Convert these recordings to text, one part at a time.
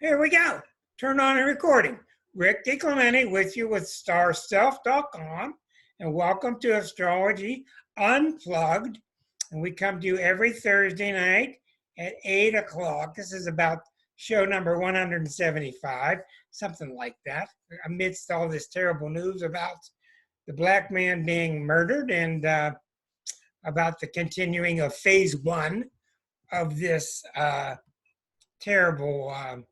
Here we go. Turn on a recording. Rick DiClemente with you with starself.com, and welcome to Astrology Unplugged. And we come to you every Thursday night at 8 o'clock. This is about show number 175, something like that, amidst all this terrible news about the black man being murdered and about the continuing of phase one of this terrible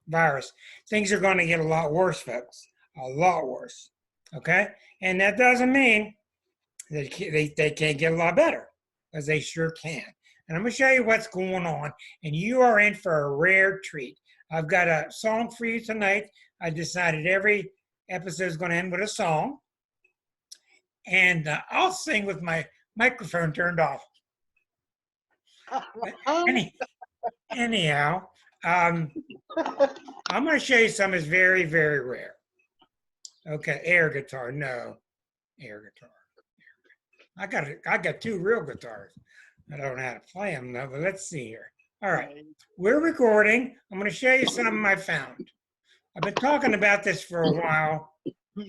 virus. Things are going to get a lot worse, folks. A lot worse. Okay? And that doesn't mean they can't get a lot better, because they sure can. And I'm going to show you what's going on, and you are in for a rare treat. I've got a song for you tonight. I decided every episode is going to end with a song, and I'll sing with my microphone turned off. Anyhow, I'm going to show you something that's very, very rare. Okay, air guitar. No, air guitar. I got two real guitars. I don't know how to play them though, but let's see here. All right, we're recording. I'm going to show you something I found. I've been talking about this for a while,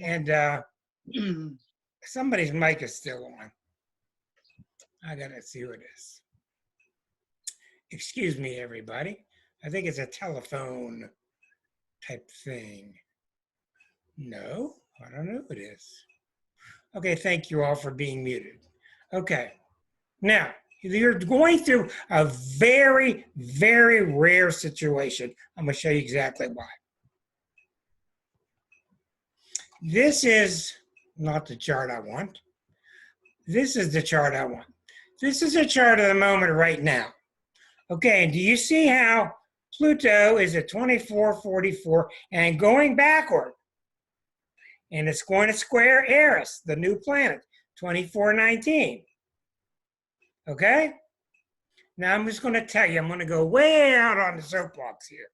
and somebody's mic is still on. I got to see who it is. Excuse me, everybody. I think it's a telephone type thing. No, I don't know who it is. Okay, thank you all for being muted. Okay, now, you're going through a very, very rare situation. I'm going to show you exactly why. This is not the chart I want. This is the chart I want. This is a chart of the moment right now. Okay, and do you see how Pluto is at 2444 and going backward? And it's going to square Eris, the new planet, 2419. Okay? Now I'm just going to tell you, I'm going to go way out on the soapbox here.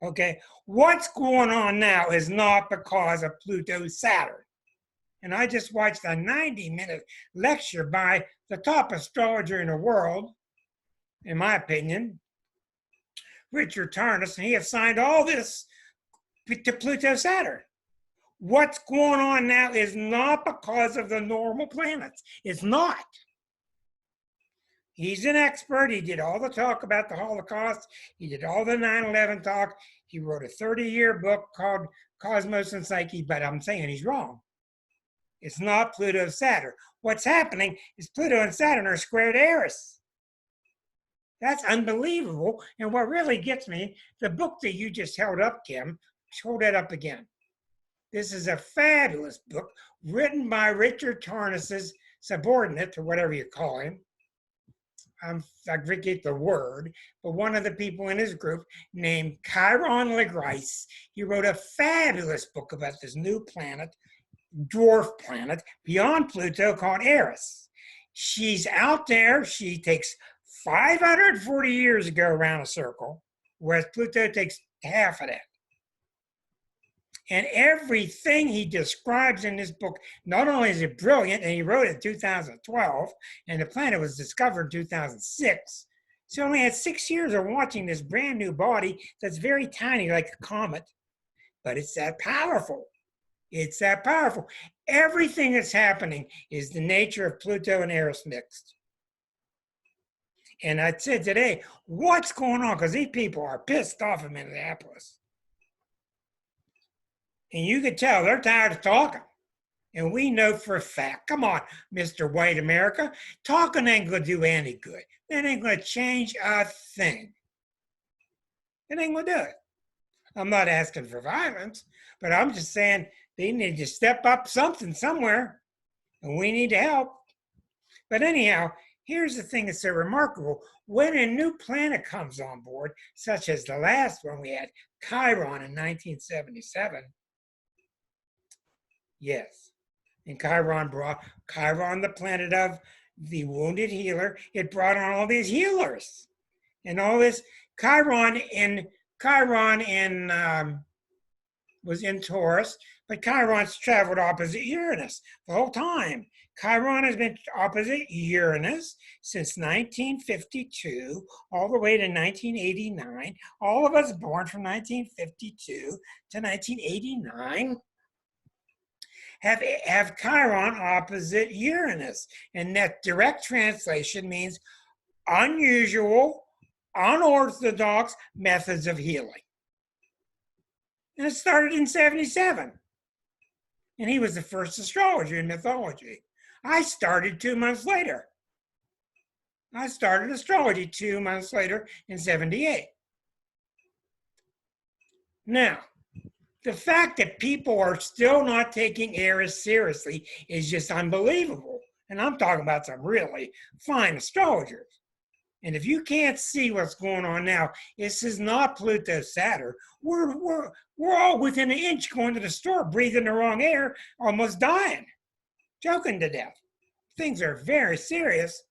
Okay? What's going on now is not because of Pluto's Saturn. And I just watched a 90-minute lecture by the top astrologer in the world, in my opinion, Richard Tarnas, and he assigned all this to Pluto Saturn. What's going on now is not because of the normal planets. It's not. He's an expert. He did all the talk about the Holocaust. He did all the 9/11 talk. He wrote a 30-year book called Cosmos and Psyche, but I'm saying he's wrong. It's not Pluto Saturn. What's happening is Pluto and Saturn are squared Eris. That's unbelievable. And what really gets me, the book that you just held up, Kim, hold that up again. This is a fabulous book written by Richard Tarnas's subordinate, or whatever you call him. I forget the word, but one of the people in his group named Chiron Legrice, he wrote a fabulous book about this new planet, dwarf planet, beyond Pluto called Eris. She's out there. She takes 540 years to go around a circle, whereas Pluto takes half of that. And everything he describes in this book, not only is it brilliant, and he wrote it in 2012, and the planet was discovered in 2006, so he only had 6 years of watching this brand new body that's very tiny, like a comet, but it's that powerful. It's that powerful. Everything that's happening is the nature of Pluto and Eris mixed. And I said today, what's going on? Because these people are pissed off in Minneapolis. And you can tell they're tired of talking. And we know for a fact, come on, Mr. White America, talking ain't going to do any good. That ain't going to change a thing. It ain't going to do it. I'm not asking for violence, but I'm just saying they need to step up something somewhere, and we need to help. But anyhow, here's the thing that's so remarkable. When a new planet comes on board, such as the last one we had, Chiron in 1977, yes, and Chiron brought the planet of the wounded healer. It brought on all these healers, and all this Chiron was in Taurus, but Chiron's traveled opposite Uranus the whole time. Chiron has been opposite Uranus since 1952, all the way to 1989. All of us born from 1952 to 1989 have Chiron opposite Uranus. And that direct translation means unusual, unorthodox methods of healing. And it started in 77. And he was the first astrologer in mythology. I started 2 months later. I started astrology 2 months later in 78. Now, the fact that people are still not taking Eris seriously is just unbelievable. And I'm talking about some really fine astrologers. And if you can't see what's going on now, this is not Pluto Saturn. We're all within an inch going to the store, breathing the wrong air, almost dying, choking to death. Things are very serious,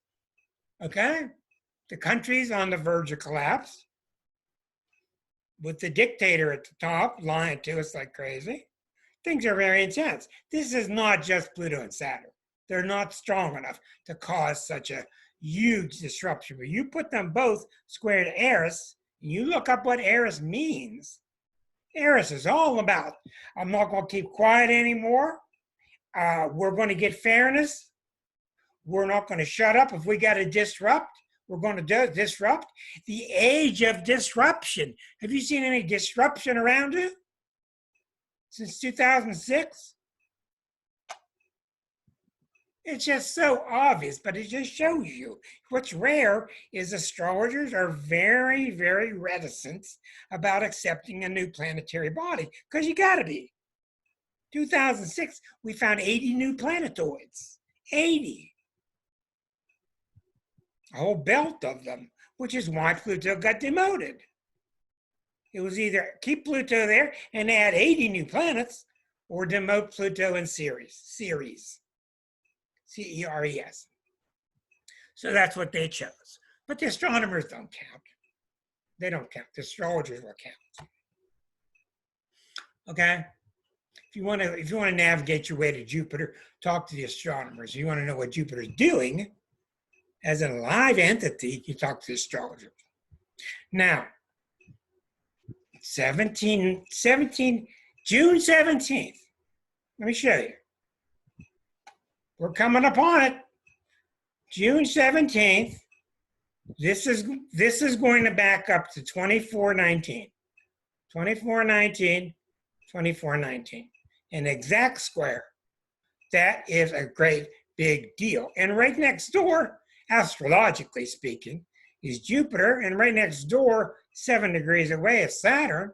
okay? The country's on the verge of collapse, with the dictator at the top lying to us like crazy. Things are very intense. This is not just Pluto and Saturn. They're not strong enough to cause such a huge disruption. But you put them both square to Eris, and you look up what Eris means. Eris is all about, I'm not going to keep quiet anymore. We're going to get fairness. We're not going to shut up. If we got to disrupt, we're going to disrupt. The age of disruption. Have you seen any disruption around you since 2006? It's just so obvious, but it just shows you. What's rare is astrologers are very, very reticent about accepting a new planetary body, because you got to be. 2006, we found 80 new planetoids. 80. A whole belt of them, which is why Pluto got demoted. It was either keep Pluto there and add 80 new planets, or demote Pluto in Ceres. Ceres. C-E-R-E-S. So that's what they chose. But the astronomers don't count. They don't count. The astrologers will count. Okay? If you want to navigate your way to Jupiter, talk to the astronomers. If you want to know what Jupiter's doing as a live entity, you talk to the astrologers. Now, June 17th. Let me show you. We're coming upon it. June 17th. This is going to back up to 2419. 2419, 2419. An exact square. That is a great big deal. And right next door, astrologically speaking, is Jupiter, and right next door, 7 degrees away, is Saturn.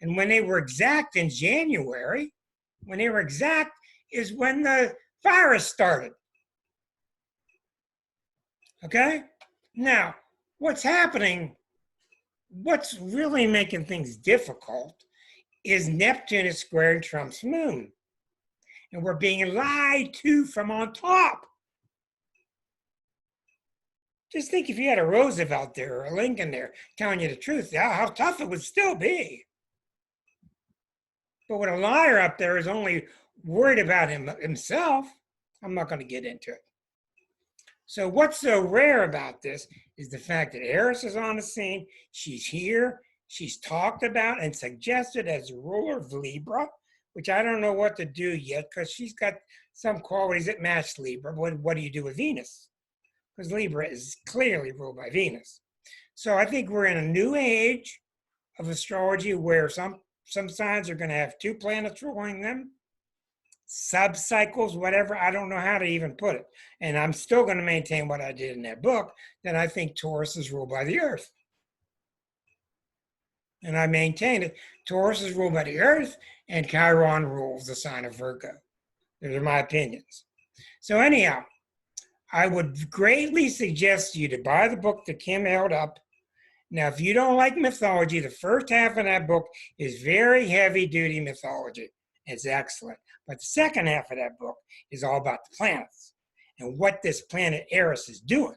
And when they were exact in January, when they were exact is when the virus started. Okay? Now, what's happening, what's really making things difficult is Neptune is squaring Trump's moon. And we're being lied to from on top. Just think if you had a Roosevelt there or a Lincoln there telling you the truth, how tough it would still be. But with a liar up there is only worried about himself, I'm not going to get into it. So what's so rare about this is the fact that Eris is on the scene. She's here. She's talked about and suggested as the ruler of Libra, which I don't know what to do yet, because she's got some qualities that match Libra. What do you do with Venus? Because Libra is clearly ruled by Venus. So I think we're in a new age of astrology where some signs are going to have 2 planets ruling them, sub-cycles, whatever. I don't know how to even put it. And I'm still going to maintain what I did in that book, that I think Taurus is ruled by the Earth. And I maintain it. Taurus is ruled by the Earth, and Chiron rules the sign of Virgo. Those are my opinions. So anyhow, I would greatly suggest to you to buy the book that Kim held up. Now, if you don't like mythology, the first half of that book is very heavy-duty mythology. It's excellent. But the second half of that book is all about the planets and what this planet Eris is doing.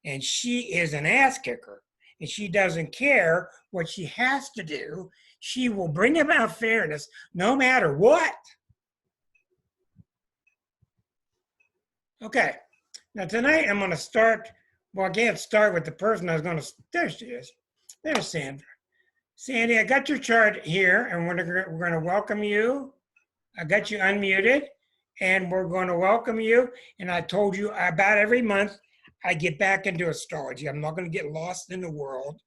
And she is an ass kicker, and she doesn't care what she has to do. She will bring about fairness no matter what. Okay. Now tonight I'm going to start. Well, I can't start with the person I was going to. There she is. There's Sandra. Sandy, I got your chart here, and we're going to welcome you. I got you unmuted, and we're going to welcome you. And I told you about every month I get back into astrology. I'm not going to get lost in the world.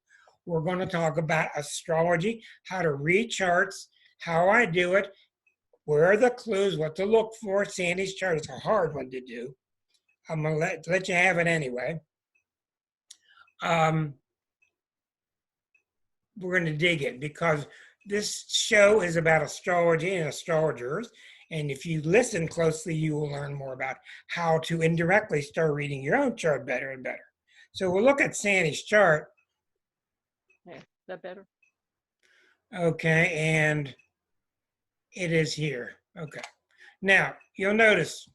We're going to talk about astrology, how to read charts, how I do it, where are the clues, what to look for. Sandy's chart is a hard one to do. I'm going to let you have it anyway. We're going to dig it because this show is about astrology and astrologers. And if you listen closely, you will learn more about how to indirectly start reading your own chart better and better. So we'll look at Sandy's chart. Yeah, is that better? Okay, and it is here. Okay. Now, you'll notice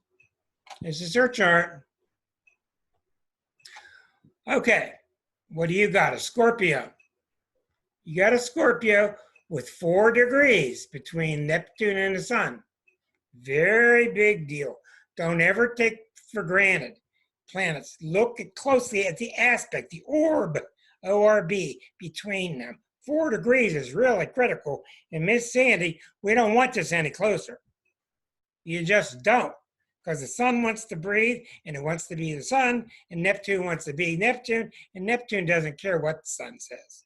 this is her chart. Okay, what do you got? A Scorpio. You got a Scorpio with 4 degrees between Neptune and the Sun. Very big deal. Don't ever take for granted planets. Look closely at the aspect, the orb, O-R-B, between them. 4 degrees is really critical. And Miss Sandy, we don't want this any closer. You just don't. Because the Sun wants to breathe, and it wants to be the Sun, and Neptune wants to be Neptune, and Neptune doesn't care what the Sun says.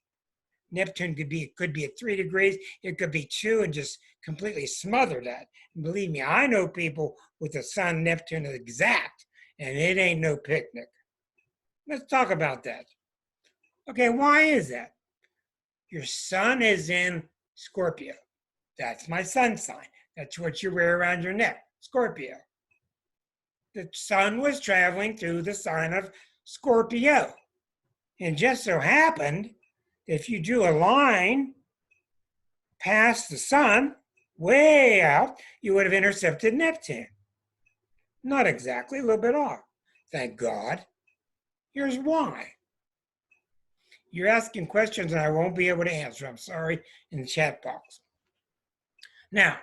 Neptune could be at 3 degrees, it could be 2 and just completely smother that. And believe me, I know people with the Sun Neptune exact, and it ain't no picnic. Let's talk about that. Okay, why is that? Your Sun is in Scorpio. That's my Sun sign. That's what you wear around your neck, Scorpio. The Sun was traveling through the sign of Scorpio. And just so happened, if you drew a line past the Sun, way out, you would have intercepted Neptune. Not exactly, a little bit off. Thank God. Here's why. You're asking questions and I won't be able to answer. I'm sorry, in the chat box. Now,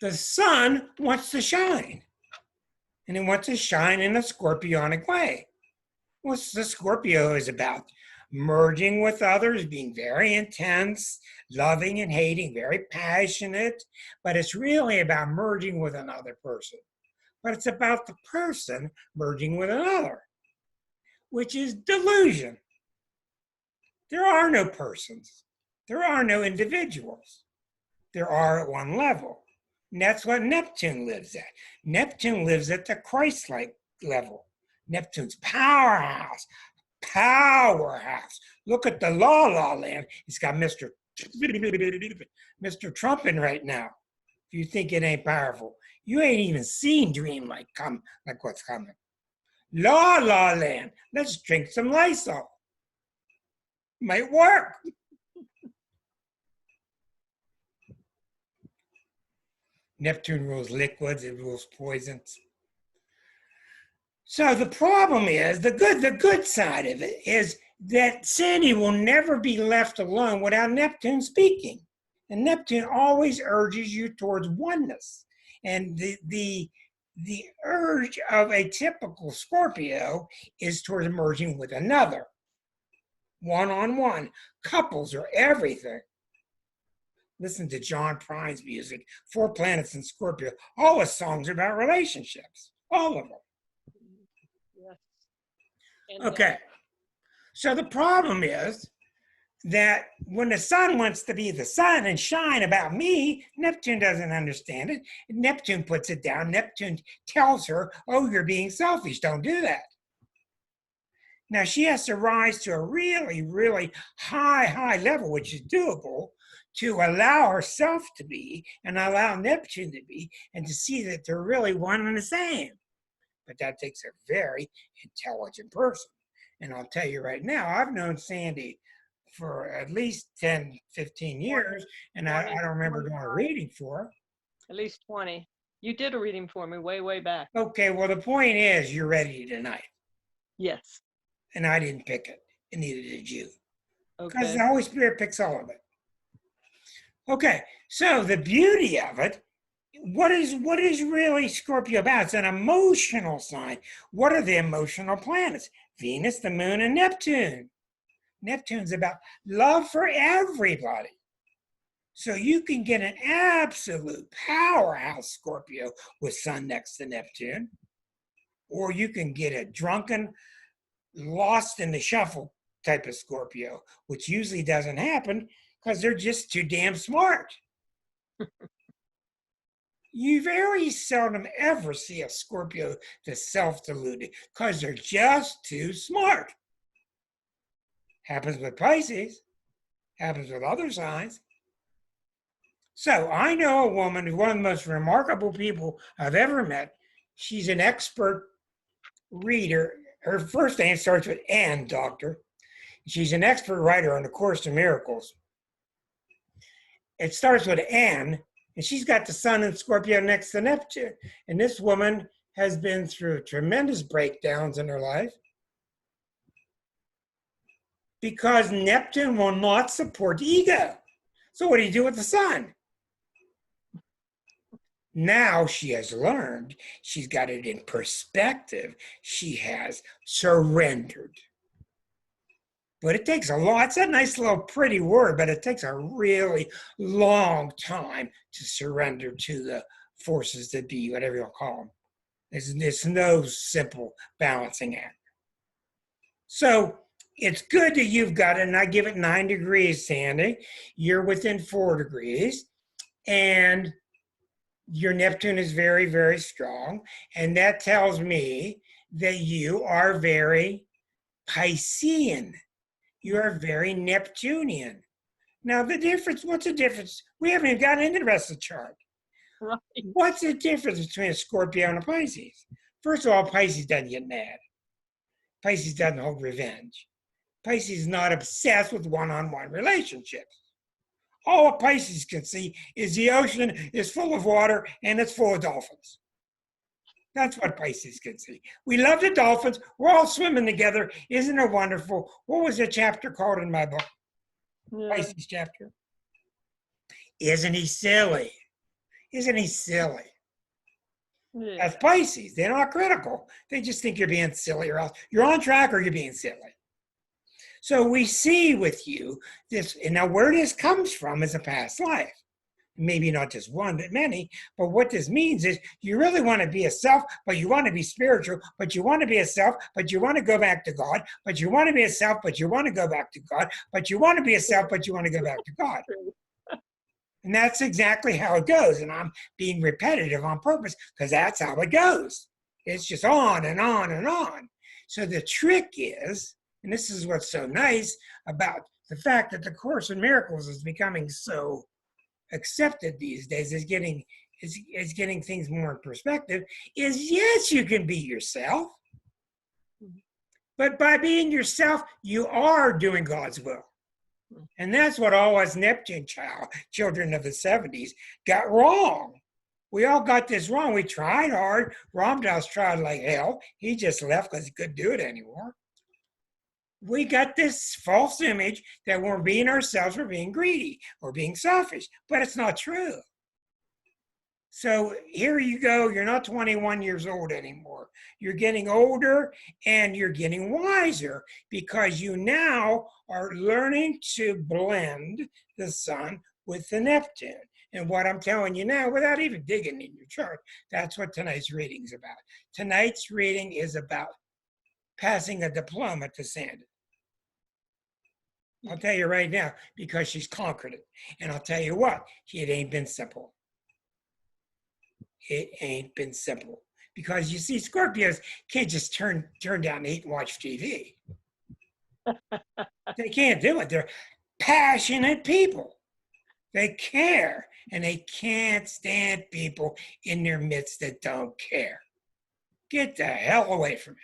the Sun wants to shine. And it wants to shine in a scorpionic way. What the Scorpio is about? Merging with others, being very intense, loving and hating, very passionate, but it's really about merging with another person. But it's about the person merging with another, which is delusion. There are no persons. There are no individuals. There are at one level. And that's what Neptune lives at. Neptune lives at the Christ-like level. Neptune's powerhouse. Look at the La Land. It's got Mr. Trump in right now. If you think it ain't powerful, you ain't even seen dream like what's coming. La Land. Let's drink some Lysol. Might work. Neptune rules liquids, it rules poisons. So the problem is, the good side of it is that Sandy will never be left alone without Neptune speaking. And Neptune always urges you towards oneness. And the urge of a typical Scorpio is towards merging with another. One-on-one. Couples are everything. Listen to John Prine's music, 4 Planets in Scorpio. All his songs are about relationships. All of them. Yes. Okay. So the problem is that when the Sun wants to be the Sun and shine about me, Neptune doesn't understand it. Neptune puts it down. Neptune tells her, oh, you're being selfish. Don't do that. Now she has to rise to a really, really high level, which is doable, to allow herself to be and allow Neptune to be and to see that they're really one and the same. But that takes a very intelligent person. And I'll tell you right now, I've known Sandy for at least 10, 15 years, and I don't remember doing a reading for her. At least 20. You did a reading for me way back. Okay, well, the point is you're ready tonight. Yes. And I didn't pick it, and neither did you. Okay. Because the Holy Spirit picks all of it. Okay, so the beauty of it what is really Scorpio about? It's an emotional sign. What are the emotional planets? Venus, the moon, and Neptune. Neptune's about love for everybody. So you can get an absolute powerhouse Scorpio with Sun next to Neptune, or you can get a drunken, lost in the shuffle type of Scorpio, which usually doesn't happen because they're just too damn smart. You very seldom ever see a Scorpio that's self-deluded because they're just too smart. Happens with Pisces, happens with other signs. So I know a woman who's one of the most remarkable people I've ever met. She's an expert reader. Her first name starts with N, doctor. She's an expert writer on the Course in Miracles. It starts with N, and she's got the Sun in Scorpio next to Neptune. And this woman has been through tremendous breakdowns in her life because Neptune will not support the ego. So what do you do with the Sun? Now she has learned, she's got it in perspective. She has surrendered. But it takes a lot. It's a nice little pretty word, but it takes a really long time to surrender to the forces that be, whatever you'll call them. There's no simple balancing act. So it's good that you've got it, and I give it 9 degrees, Sandy. You're within 4 degrees, and your Neptune is very, very strong. And that tells me that you are very Piscean. You are very Neptunian. Now, the difference, what's the difference? We haven't even gotten into the rest of the chart. Right. What's the difference between a Scorpio and a Pisces? First of all, Pisces doesn't get mad. Pisces doesn't hold revenge. Pisces is not obsessed with one-on-one relationships. All a Pisces can see is the ocean is full of water and it's full of dolphins. That's what Pisces can see. We love the dolphins. We're all swimming together. Isn't it wonderful? What was the chapter called in my book? Yeah. Pisces chapter. Isn't he silly? Isn't he silly? Yeah. That's Pisces. They're not critical. They just think you're being silly or else. You're on track or you're being silly. So we see with you this, and now where this comes from is a past life. Maybe not just one, but many. But what this means is you really want to be a self, but you want to be spiritual, but you want to be a self, but you want to go back to God, but you want to be a self, but you want to go back to God, but you want to be a self, but you want to go back to God. And that's exactly how it goes. And I'm being repetitive on purpose because that's how it goes. It's just on and on and on. So the trick is, and this is what's so nice about the fact that the Course in Miracles is becoming so accepted these days, is getting things more in perspective, is yes, you can be yourself. But by being yourself, you are doing God's will. And that's what all us Neptune children of the 70s got wrong. We all got this wrong. We tried hard. Ramdas tried like hell. He just left because he couldn't do it anymore. We got this false image that we're being ourselves, we're being greedy, or being selfish, but it's not true. So here you go, you're not 21 years old anymore. You're getting older and you're getting wiser because you now are learning to blend the Sun with the Neptune. And what I'm telling you now, without even digging in your chart, that's what tonight's reading is about. Tonight's reading is about passing a diploma to Sandy. I'll tell you right now, because she's conquered it. And I'll tell you what, it ain't been simple. It ain't been simple. Because you see, Scorpios can't just turn down and eat and watch TV. They can't do it. They're passionate people. They care. And they can't stand people in their midst that don't care. Get the hell away from it.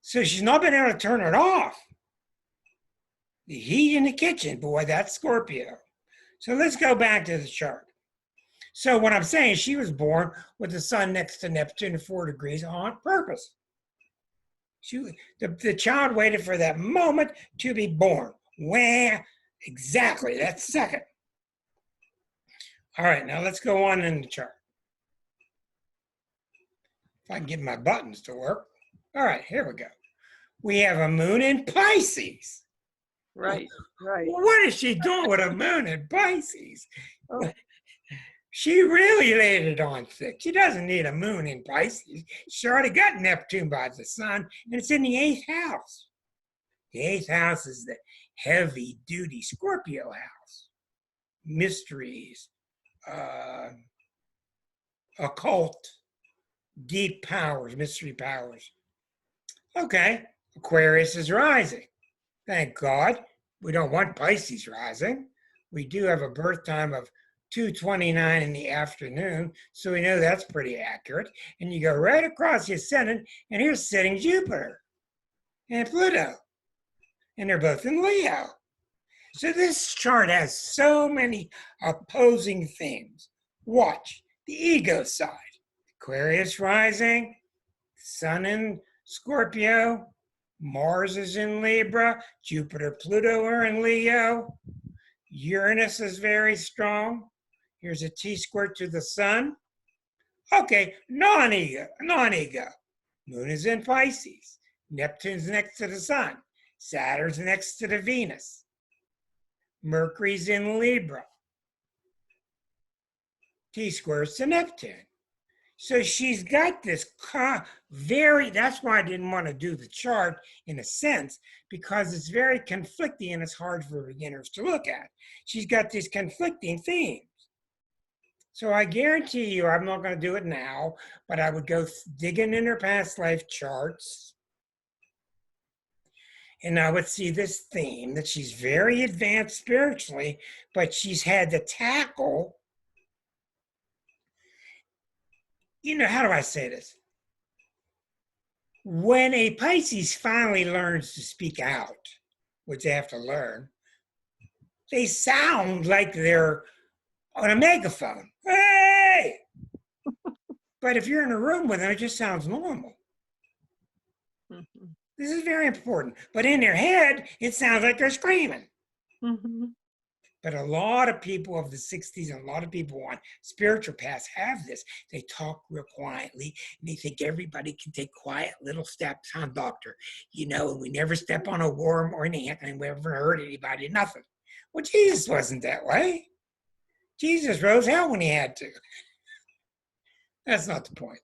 So she's not been able to turn it off. The heat in the kitchen, boy, that's Scorpio. So let's go back to the chart. So what I'm saying, she was born with the Sun next to Neptune at 4 degrees on purpose. The child waited for that moment to be born. Where exactly? That second. All right, now let's go on in the chart. If I can get my buttons to work. All right, here we go. We have a moon in Pisces. Right. Right. What is she doing with a moon in Pisces? Oh, She really laid it on thick. She doesn't need a moon in Pisces. She already got Neptune by the sun, and it's in the 8th house. The 8th house is the heavy-duty Scorpio house. Mysteries, occult, deep powers, mystery powers. Okay, Aquarius is rising. Thank God. We don't want Pisces rising. We do have a birth time of 2:29 in the afternoon, so we know that's pretty accurate. And you go right across the ascendant, and here's sitting Jupiter and Pluto, and they're both in Leo. So this chart has so many opposing themes. Watch the ego side. Aquarius rising, Sun in Scorpio, Mars is in Libra, Jupiter, Pluto are in Leo, Uranus is very strong. Here's a T-square to the sun. Okay, non-ego. Moon is in Pisces. Neptune's next to the sun. Saturn's next to the Venus. Mercury's in Libra. T-squares to Neptune. So she's got this that's why I didn't want to do the chart in a sense, because it's very conflicting and it's hard for beginners to look at. She's got these conflicting themes. So I guarantee you, I'm not going to do it now, but I would go digging in her past life charts, and I would see this theme that she's very advanced spiritually, but she's had to tackle, how do I say this? When a Pisces finally learns to speak out, which they have to learn, they sound like they're on a megaphone. Hey! But if you're in a room with them, it just sounds normal. mm-hmm. This is very important. But in their head, it sounds like they're screaming. Mm-hmm. But a lot of people of the 60s and a lot of people on spiritual paths have this. They talk real quietly and they think everybody can take quiet little steps on doctor. And we never step on a worm or an ant and we never hurt anybody, nothing. Well, Jesus wasn't that way. Jesus rose hell when he had to. That's not the point.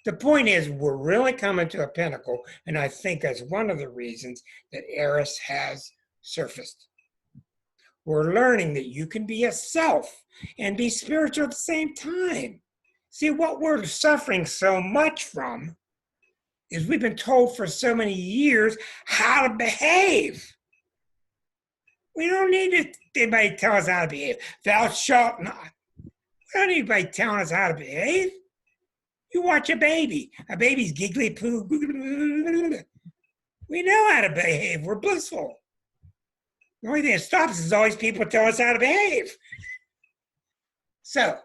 The point is we're really coming to a pinnacle, and I think that's one of the reasons that Eris has surfaced. We're learning that you can be a self and be spiritual at the same time. See, what we're suffering so much from is we've been told for so many years how to behave. We don't need anybody tell us how to behave. Thou shalt not. We don't need anybody telling us how to behave. You watch a baby. A baby's giggly poo. We know how to behave. We're blissful. The only thing that stops us is always people tell us how to behave. So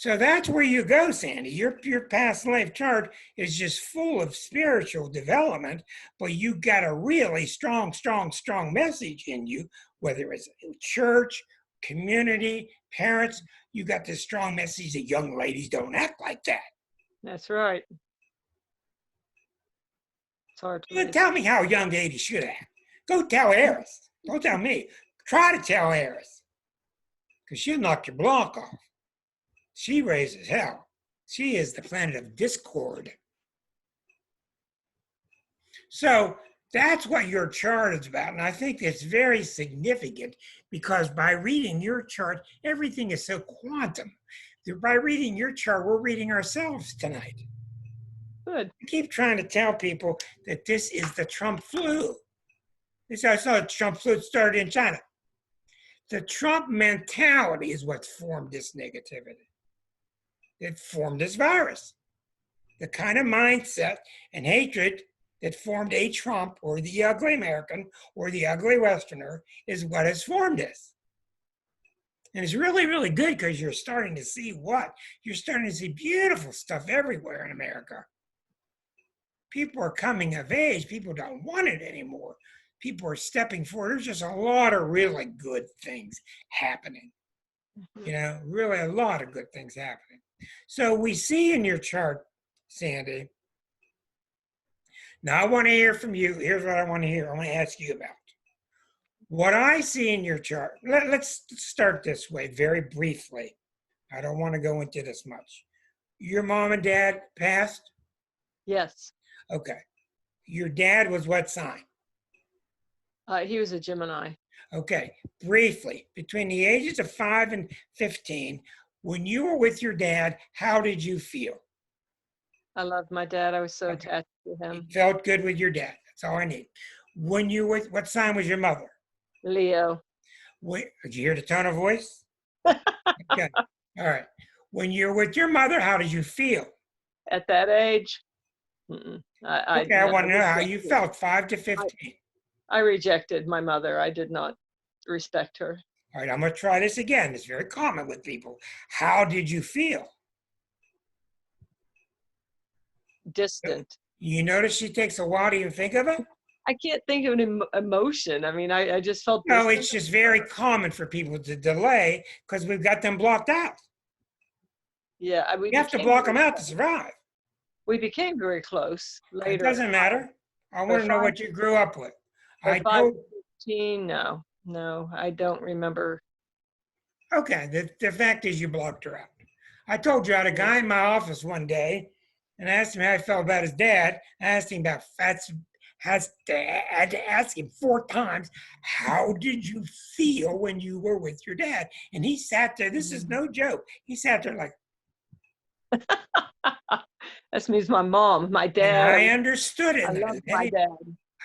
that's where you go, Sandy. Your past life chart is just full of spiritual development, but you got a really strong message in you, whether it's church, community, parents. You got this strong message that young ladies don't act like that. That's right. It's hard to Tell me how young ladies should act. Go tell Eris. Don't tell me. Try to tell Eris. Because she'll knock your block off. She raises hell. She is the planet of discord. So that's what your chart is about. And I think it's very significant because by reading your chart, everything is so quantum. By reading your chart, we're reading ourselves tonight. Good. I keep trying to tell people that this is the Trump flu. I saw the Trump flu started in China. The Trump mentality is what formed this negativity. It formed this virus. The kind of mindset and hatred that formed a Trump or the ugly American or the ugly Westerner is what has formed this. And it's really, really good because you're starting to see what? You're starting to see beautiful stuff everywhere in America. People are coming of age. People don't want it anymore. People are stepping forward. There's just a lot of really good things happening. Mhm. You know, really a lot of good things happening. So we see in your chart, Sandy. Now I want to hear from you. Here's what I want to hear. I want to ask you about what I see in your chart. Let's start this way very briefly. I don't want to go into this much. Your mom and dad passed? Yes. Okay. Your dad was what sign? He was a Gemini. Okay. Briefly, between the ages of 5 and 15, when you were with your dad, how did you feel? I loved my dad. I was so Okay. attached to You him. felt good with your dad. That's all I need. When you were, what sign was your mother? Leo. Wait, did you hear the tone of voice? Okay. All right. When you're with your mother, how did you feel? At that age, mm-mm. Okay, I No, want to know how you felt, 5 to 15. I rejected my mother. I did not respect her. All right, I'm going to try this again. It's very common with people. How did you feel? Distant. You notice she takes a while to even think of it? I can't think of an emotion. I mean, I just felt No, distant. it's just very common for people to delay because we've got them blocked out. Yeah, You have to block them out to survive. we became very close It later. doesn't matter. I But want to know 5, what you grew up with. I but 5 told, to 15, no, I don't remember. okay, the fact is you blocked her out. I told you I had a guy in my office one day and I asked him how I felt about his dad. I asked him about fats. I had to ask him 4 times, how did you feel when you were with your dad? And he sat there. This is no joke. He sat there like, That means my mom, my and dad. I understood it. I And loved my dad.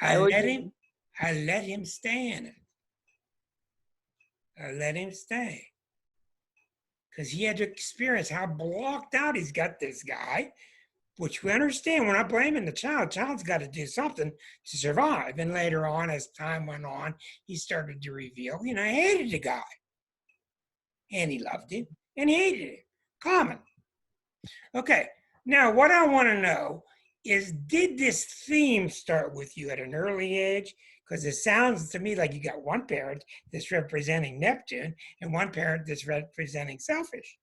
I would let him, I let him stay in it. I let him stay. Because he had to experience how blocked out he's got this guy, which we understand. We're not blaming the child. Child's got to do something to survive. And later on, as time went on, he started to reveal, you know, I hated the guy. And he loved him. And he hated him. Common. Okay. Now, what I want to know is, did this theme start with you at an early age? Because it sounds to me like you got one parent that's representing Neptune and one parent that's representing selfish.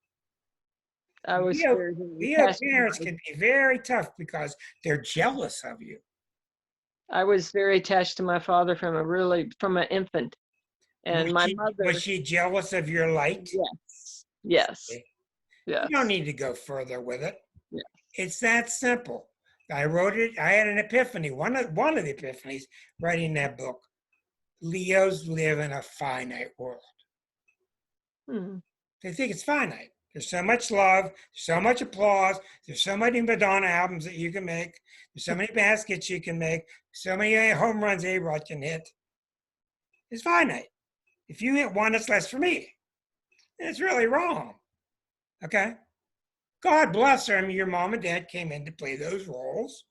I was Leo, very, Leo attached to parents can be very tough because they're jealous of you. I was very attached to my father from an infant. And my Was mother, she jealous of your light? yes, yes, You don't yes, need to go further with it. yeah. It's that simple. I wrote it. I had an epiphany. One of the epiphanies writing that book. Leos live in a finite world. Mhm. They think it's finite. There's so much love, so much applause. There's so many Madonna albums that you can make. There's so many baskets you can make. So many home runs A-Rod can hit. It's finite. If you hit one, it's less for me. And it's really wrong. Okay? God bless them. Your mom and dad came in to play those roles.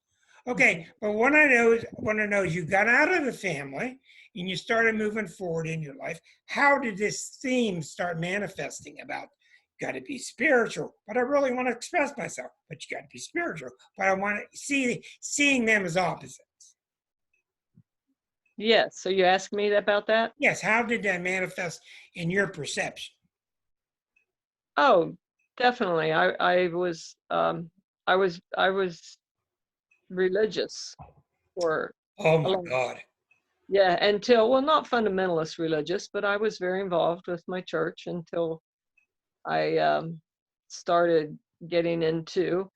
Okay, but what I want to know is you got out of the family and you started moving forward in your life. How did this theme start manifesting about got to be spiritual, but I really want to express myself, but you got to be spiritual, but I want to seeing them as opposites. Yes. So you asked me about that? Yes, how did that manifest in your perception? Oh, definitely. I was religious for Oh a my long, God. yeah, until, well, not fundamentalist religious, but I was very involved with my church until I started getting into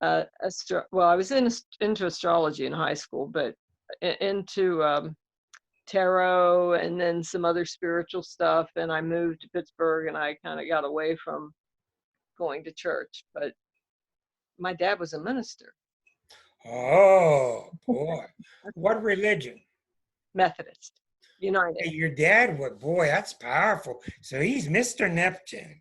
well, I was into astrology in high school, but into tarot and then some other spiritual stuff. And I moved to Pittsburgh and I kind of got away from going to church. But my dad was a minister, Oh boy. What religion? Methodist, United. Your dad would, boy, that's powerful. So he's Mr. Neptune.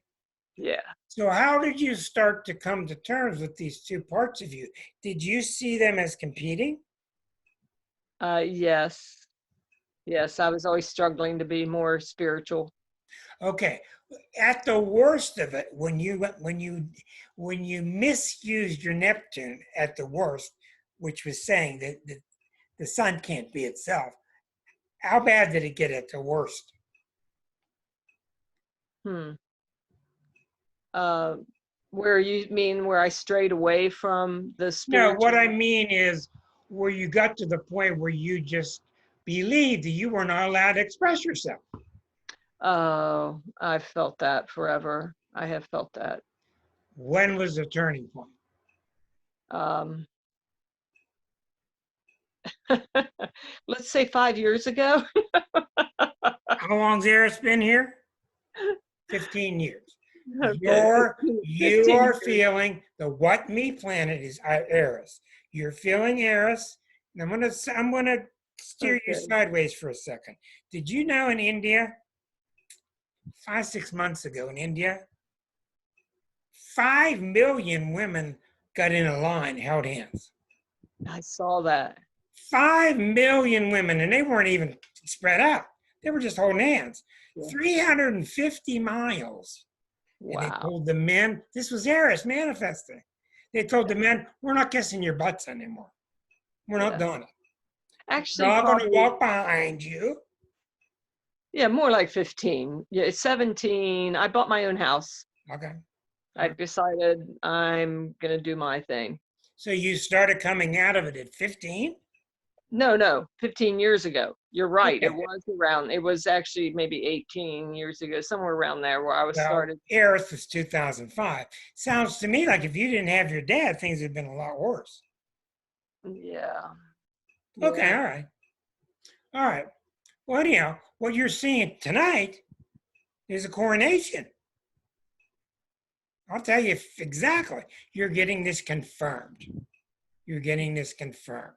Yeah. So how did you start to come to terms with these two parts of you? Did you see them as competing? Yes. Yes. I was always struggling to be more spiritual. Okay. At the worst of it, when you misused your Neptune at the worst, which was saying that the sun can't be itself, how bad did it get at the worst? Hmm. Uh, where you mean where I strayed away from the No, what I spiritual? mean is where you got to the point where you just believed that you were not allowed to express yourself. Oh, I've felt that forever. I have felt that. When was the turning point? Um, let's say 5 years ago. How long's Eris been here? 15 years. Okay, You 15 are years. feeling the what me planet is Eris. You're feeling Eris. And I'm gonna steer you Okay. sideways for a second. Did you know in India, 6 months ago in India, 5 million women got in a line, held hands. I saw that. 5 million women, and they weren't even spread out. They were just holding hands. Yeah. 350 miles. And they Wow. told the men, this was Eris manifesting. They told the men, we're not kissing your butts anymore. We're not Yeah. doing it. We're Actually, not going to probably, walk behind you. yeah, more like 15. Yeah, it's 17. I bought my own house. Okay. I decided I'm going to do my thing. So you started coming out of it at 15? No, 15 years ago. You're right. Okay. It was actually maybe 18 years ago, somewhere around there where I was Well, started. Eris was 2005. Sounds to me like if you didn't have your dad, things would have been a lot worse. Yeah. Okay, Yeah. all right. All right. Well, anyhow, what you're seeing tonight is a coronation. I'll tell you exactly. You're getting this confirmed. You're getting this confirmed.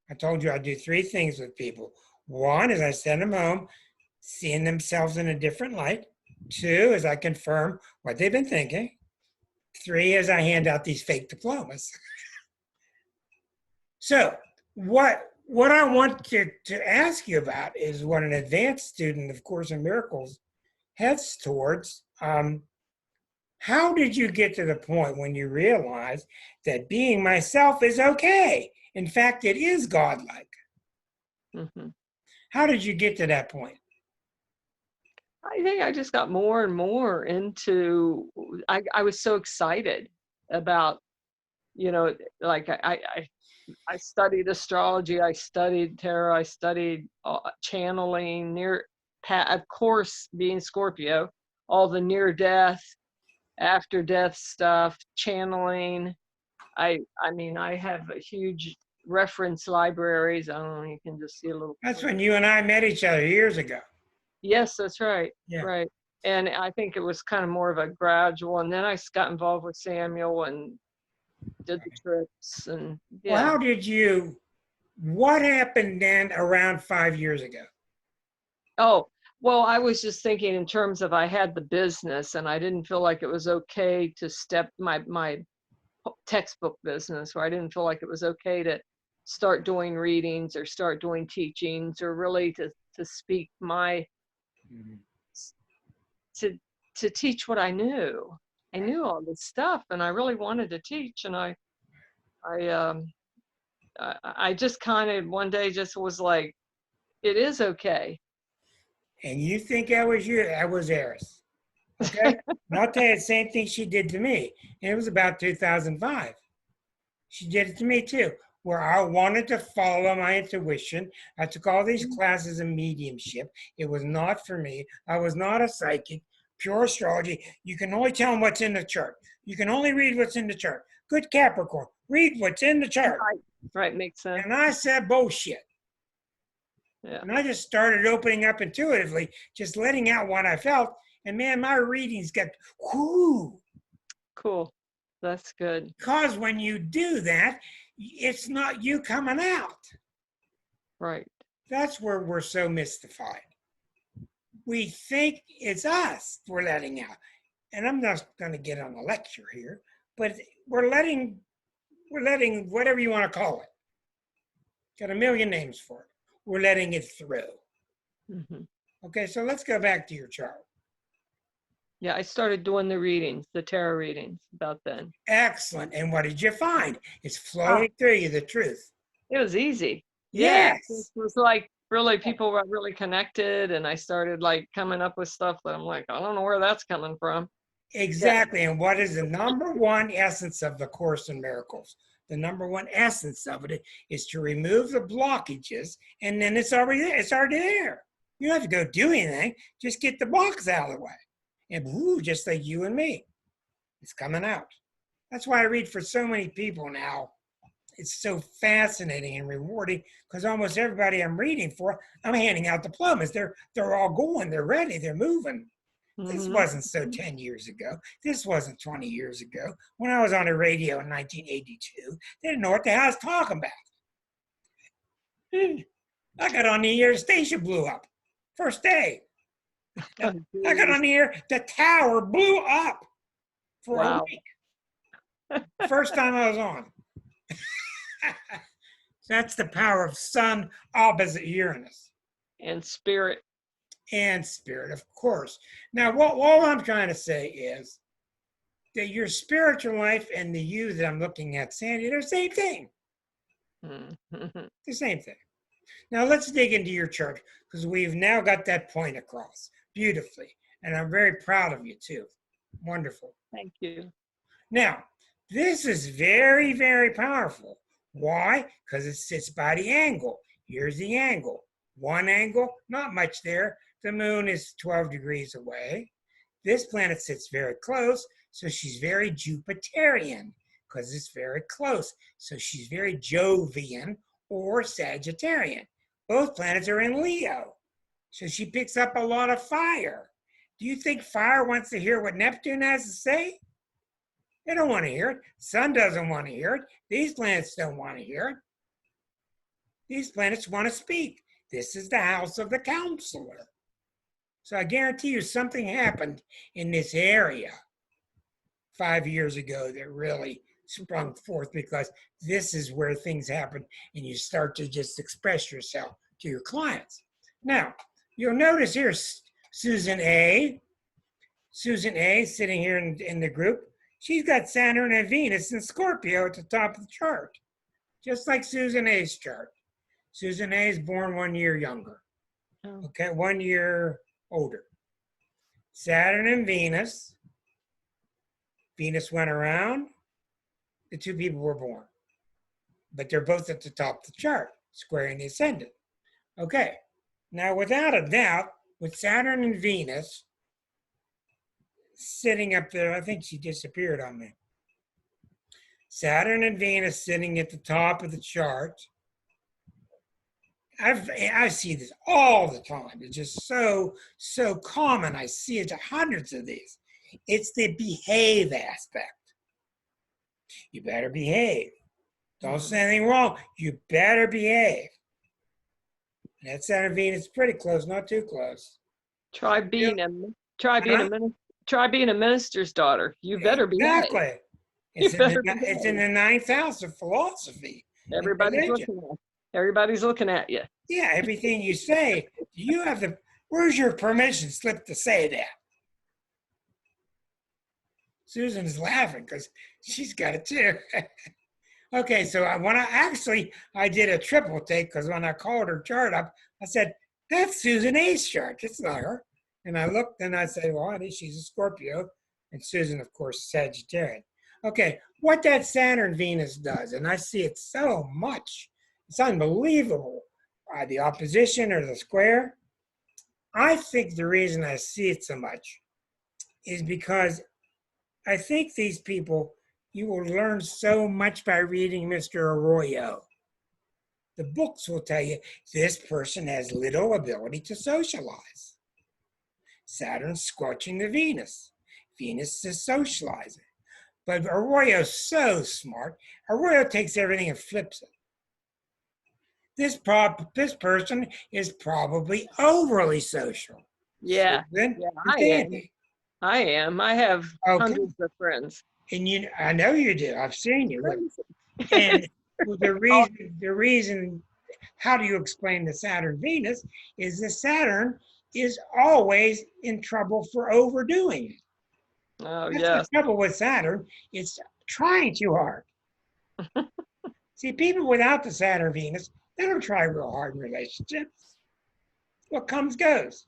I told you I do three things with people. One is I send them home, seeing themselves in a different light. Two is I confirm what they've been thinking. Three is I hand out these fake diplomas. So what I want to ask you about is what an advanced student of Course in Miracles heads towards. How did you get to the point when you realized that being myself is okay? In fact, it is godlike. Hmm. How did you get to that point? I think I just got more and more into, I was so excited about, like I studied astrology, I studied tarot, I studied channeling, of course, being Scorpio, all the near death, after death stuff, channeling. I mean, I have a huge reference libraries. I don't know, you can just see a little That's pointer. when you and I met each other years ago. Yes, that's right. Yeah. Right. And I think it was kind of more of a gradual, and then I got involved with Samuel and did the trips and Well, yeah. what happened then around 5 years ago? Oh, well, I was just thinking in terms of I had the business and I didn't feel like it was okay to step my textbook business, where I didn't feel like it was okay to start doing readings or start doing teachings or really to speak my Mhm. to to teach what I knew. I knew all this stuff and I really wanted to teach, and I I just kind of one day just was like, it is okay. And you think I was you? I was Eris. Okay? And I'll tell you the same thing she did to me. And it was about 2005. She did it to me too, where I wanted to follow my intuition. I took all these classes in mediumship. It was not for me. I was not a psychic. Pure astrology. You can only tell them what's in the chart. You can only read what's in the chart. Good Capricorn. Read what's in the chart. Right, right, makes sense. And I said bullshit. Yeah, And I just started opening up intuitively, just letting out what I felt. And man, my readings got whoo. cool. That's good. Because when you do that, it's not you coming out. Right. That's where we're so mystified. We think it's us we're letting out. And I'm not going to get on a lecture here, but we're letting whatever you want to call it. Got a million names for it. We're letting it through. Hmm. Okay, so let's go back to your chart. Yeah, I started doing the readings, the tarot readings about then. Excellent. And what did you find? It's Oh, flowing through you, the truth. it was easy. Yeah, it Yes. was like really people were really connected, and I started like coming up with stuff that I'm like, I don't know where that's coming from. Exactly. And what is the number one essence of the Course in Miracles? The number one essence of it is to remove the blockages, and then it's already there. It's already there. You don't have to go do anything. Just get the blocks out of the way. And whoo, just like you and me, it's coming out. That's why I read for so many people now. It's so fascinating and rewarding because almost everybody I'm reading for, I'm handing out diplomas. They're all going. They're ready. They're moving. This wasn't so 10 years ago. This wasn't 20 years ago. When I was on the radio in 1982, they didn't know what the hell I was talking about. I got on the air, the station blew up. First day. I got on the air, the tower blew up for a week. First time I was on. That's the power of Sun opposite Uranus. And spirit. And spirit, of course. Now, all I'm trying to say is that your spiritual life and the you that I'm looking at, Sandy, they're the same thing. The same thing. Now, let's dig into your chart because we've now got that point across beautifully. And I'm very proud of you, too. Wonderful. Thank you. Now, this is very, very powerful. Why? Because it sits by the angle. Here's the angle. One angle, not much there. The moon is 12 degrees away. This planet sits very close, so she's very Jupiterian because it's very close. So she's very Jovian or Sagittarian. Both planets are in Leo, so she picks up a lot of fire. Do you think fire wants to hear what Neptune has to say? They don't want to hear it. Sun doesn't want to hear it. These planets don't want to hear it. These planets want to speak. This is the house of the counselor. So I guarantee you something happened in this area 5 years ago that really sprung forth because this is where things happen and you start to just express yourself to your clients. Now, you'll notice here Susan A. Susan A. sitting here in the group. She's got Saturn and Venus in Scorpio at the top of the chart, just like Susan A.'s chart. Susan A. is born 1 year younger. Okay, 1 year older. Saturn and Venus. Venus went around. The two people were born. But they're both at the top of the chart, squaring the ascendant. Okay, now without a doubt, with Saturn and Venus sitting up there, I think she disappeared on me. Saturn and Venus sitting at the top of the chart. I see this all the time. It's just so common. I see it to hundreds of these. It's the behave aspect. You better behave. Don't say anything wrong. You better behave. And that Saturn and Venus is pretty close, not too close. Try being a minister's daughter. You better behave. Exactly. It's in the ninth house of philosophy. Everybody's looking at you. Yeah, everything you say, where's your permission slip to say that? Susan's laughing because she's got it too. Okay, so I did a triple take because when I called her chart up, I said, that's Susan A's chart. It's not her. And I looked and I said, well, she's a Scorpio. And Susan, of course, Sagittarian. Okay, what that Saturn-Venus does, and I see it so much, it's unbelievable. The opposition or the square. I think the reason I see it so much is because I think these people, you will learn so much by reading Mr. Arroyo. The books will tell you this person has little ability to socialize. Saturn's scorching the Venus. Venus is socializing. But Arroyo's so smart. Arroyo takes everything and flips it. This person is probably overly social. Yeah, I am. I have hundreds of friends. And I know you do. I've seen you. And the reason, how do you explain the Saturn-Venus, is the Saturn is always in trouble for overdoing it. Oh, That's the trouble with Saturn. It's trying too hard. See, people without the Saturn-Venus, they don't try real hard in relationships. What comes goes.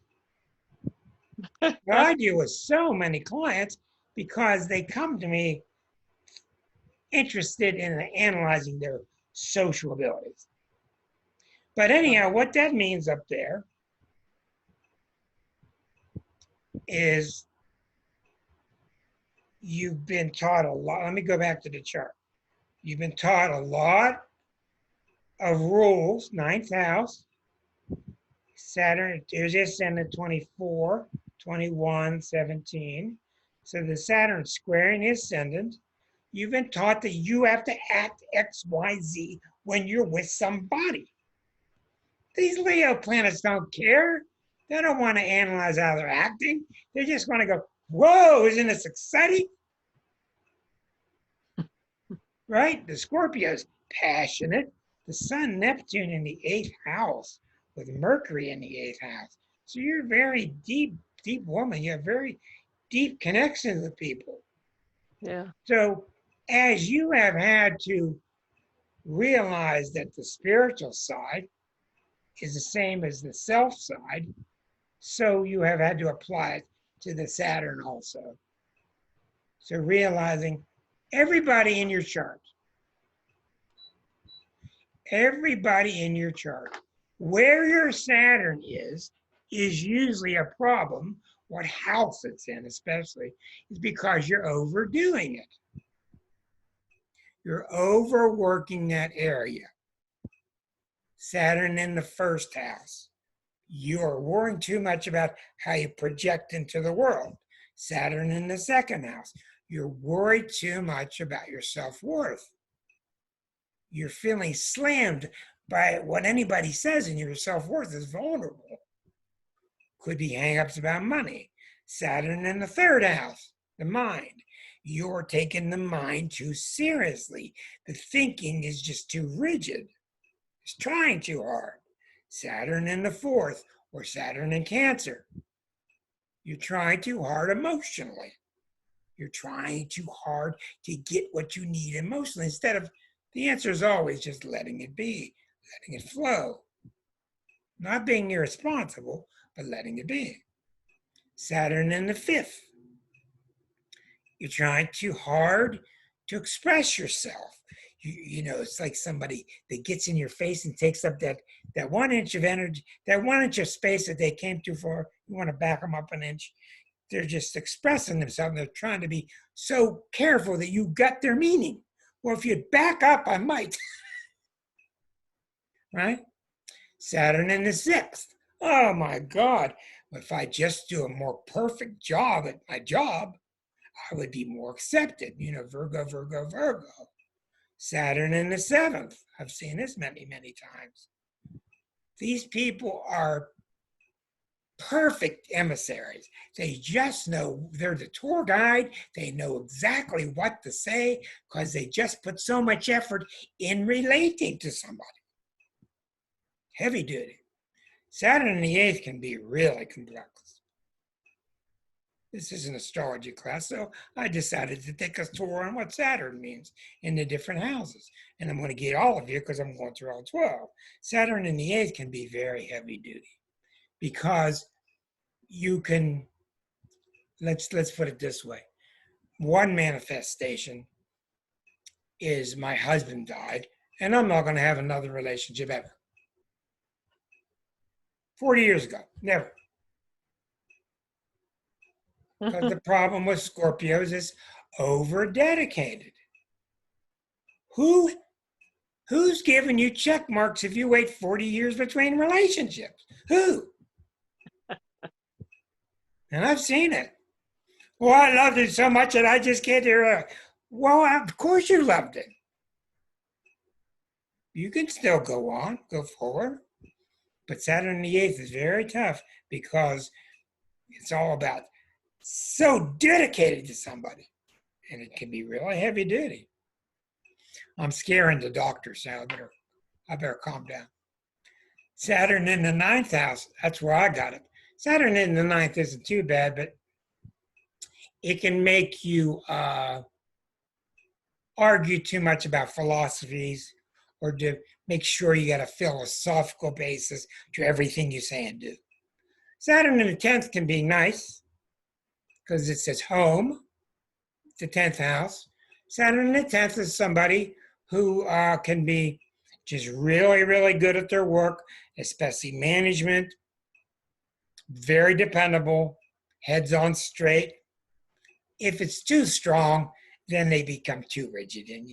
What I deal with so many clients, because they come to me interested in analyzing their social abilities. But anyhow, what that means up there is you've been taught a lot. Let me go back to the chart. You've been taught a lot of rules, ninth house, Saturn, there's your ascendant 24, 21, 17. So the Saturn squaring the ascendant. You've been taught that you have to act X, Y, Z when you're with somebody. These Leo planets don't care. They don't want to analyze how they're acting. They just want to go, whoa, isn't this exciting? Right? The Scorpio's passionate. The Sun, Neptune in the 8th house with Mercury in the 8th house. So you're a very deep, deep woman. You have very deep connections with people. Yeah. So as you have had to realize that the spiritual side is the same as the self side, so you have had to apply it to the Saturn also. So realizing everybody in your chart, where your Saturn is usually a problem. What house it's in especially is because you're overdoing it. You're overworking that area. Saturn in the 1st house. You're worrying too much about how you project into the world. Saturn in the 2nd house. You're worried too much about your self-worth. You're feeling slammed by what anybody says, and your self-worth is vulnerable. Could be hang-ups about money. Saturn in the 3rd house, the mind. You're taking the mind too seriously. The thinking is just too rigid. It's trying too hard. Saturn in the 4th, or Saturn in Cancer. You're trying too hard emotionally. You're trying too hard to get what you need emotionally instead of, the answer is always just letting it be, letting it flow. Not being irresponsible, but letting it be. Saturn in the 5th. You're trying too hard to express yourself. You know, it's like somebody that gets in your face and takes up that 1 inch of energy, that 1 inch of space that they came too far. You want to back them up an inch. They're just expressing themselves. They're trying to be so careful that you got their meaning. Well, if you'd back up, I might. Right? Saturn in the 6th. Oh my God. If I just do a more perfect job at my job, I would be more accepted. You know, Virgo, Virgo, Virgo. Saturn in the 7th. I've seen this many, many times. These people are perfect emissaries. They just know, they're the tour guide. They know exactly what to say because they just put so much effort in relating to somebody. Heavy duty. Saturn in the 8th can be really complex. This is an astrology class, so I decided to take a tour on what Saturn means in the different houses. And I'm going to get all of you because I'm going through all 12. Saturn in the 8th can be very heavy duty because you can, let's put it this way. One manifestation is my husband died, and I'm not going to have another relationship ever. 40 years ago, never. Because the problem with Scorpios is over-dedicated. Who's giving you check marks if you wait 40 years between relationships? Who? And I've seen it. Well, I loved it so much that I just can't hear it. Well, of course you loved it. You can still go on, go forward. But Saturn in the 8th is very tough because it's all about so dedicated to somebody. And it can be really heavy duty. I'm scaring the doctor, so I better calm down. Saturn in the 9th house, that's where I got it. Saturn in the 9th isn't too bad, but it can make you argue too much about philosophies or to make sure you got a philosophical basis to everything you say and do. Saturn in the 10th can be nice because it says home. the 10th house. Saturn in the 10th is somebody who can be just really, really good at their work, especially management, very dependable, heads on straight. If it's too strong, then they become too rigid and,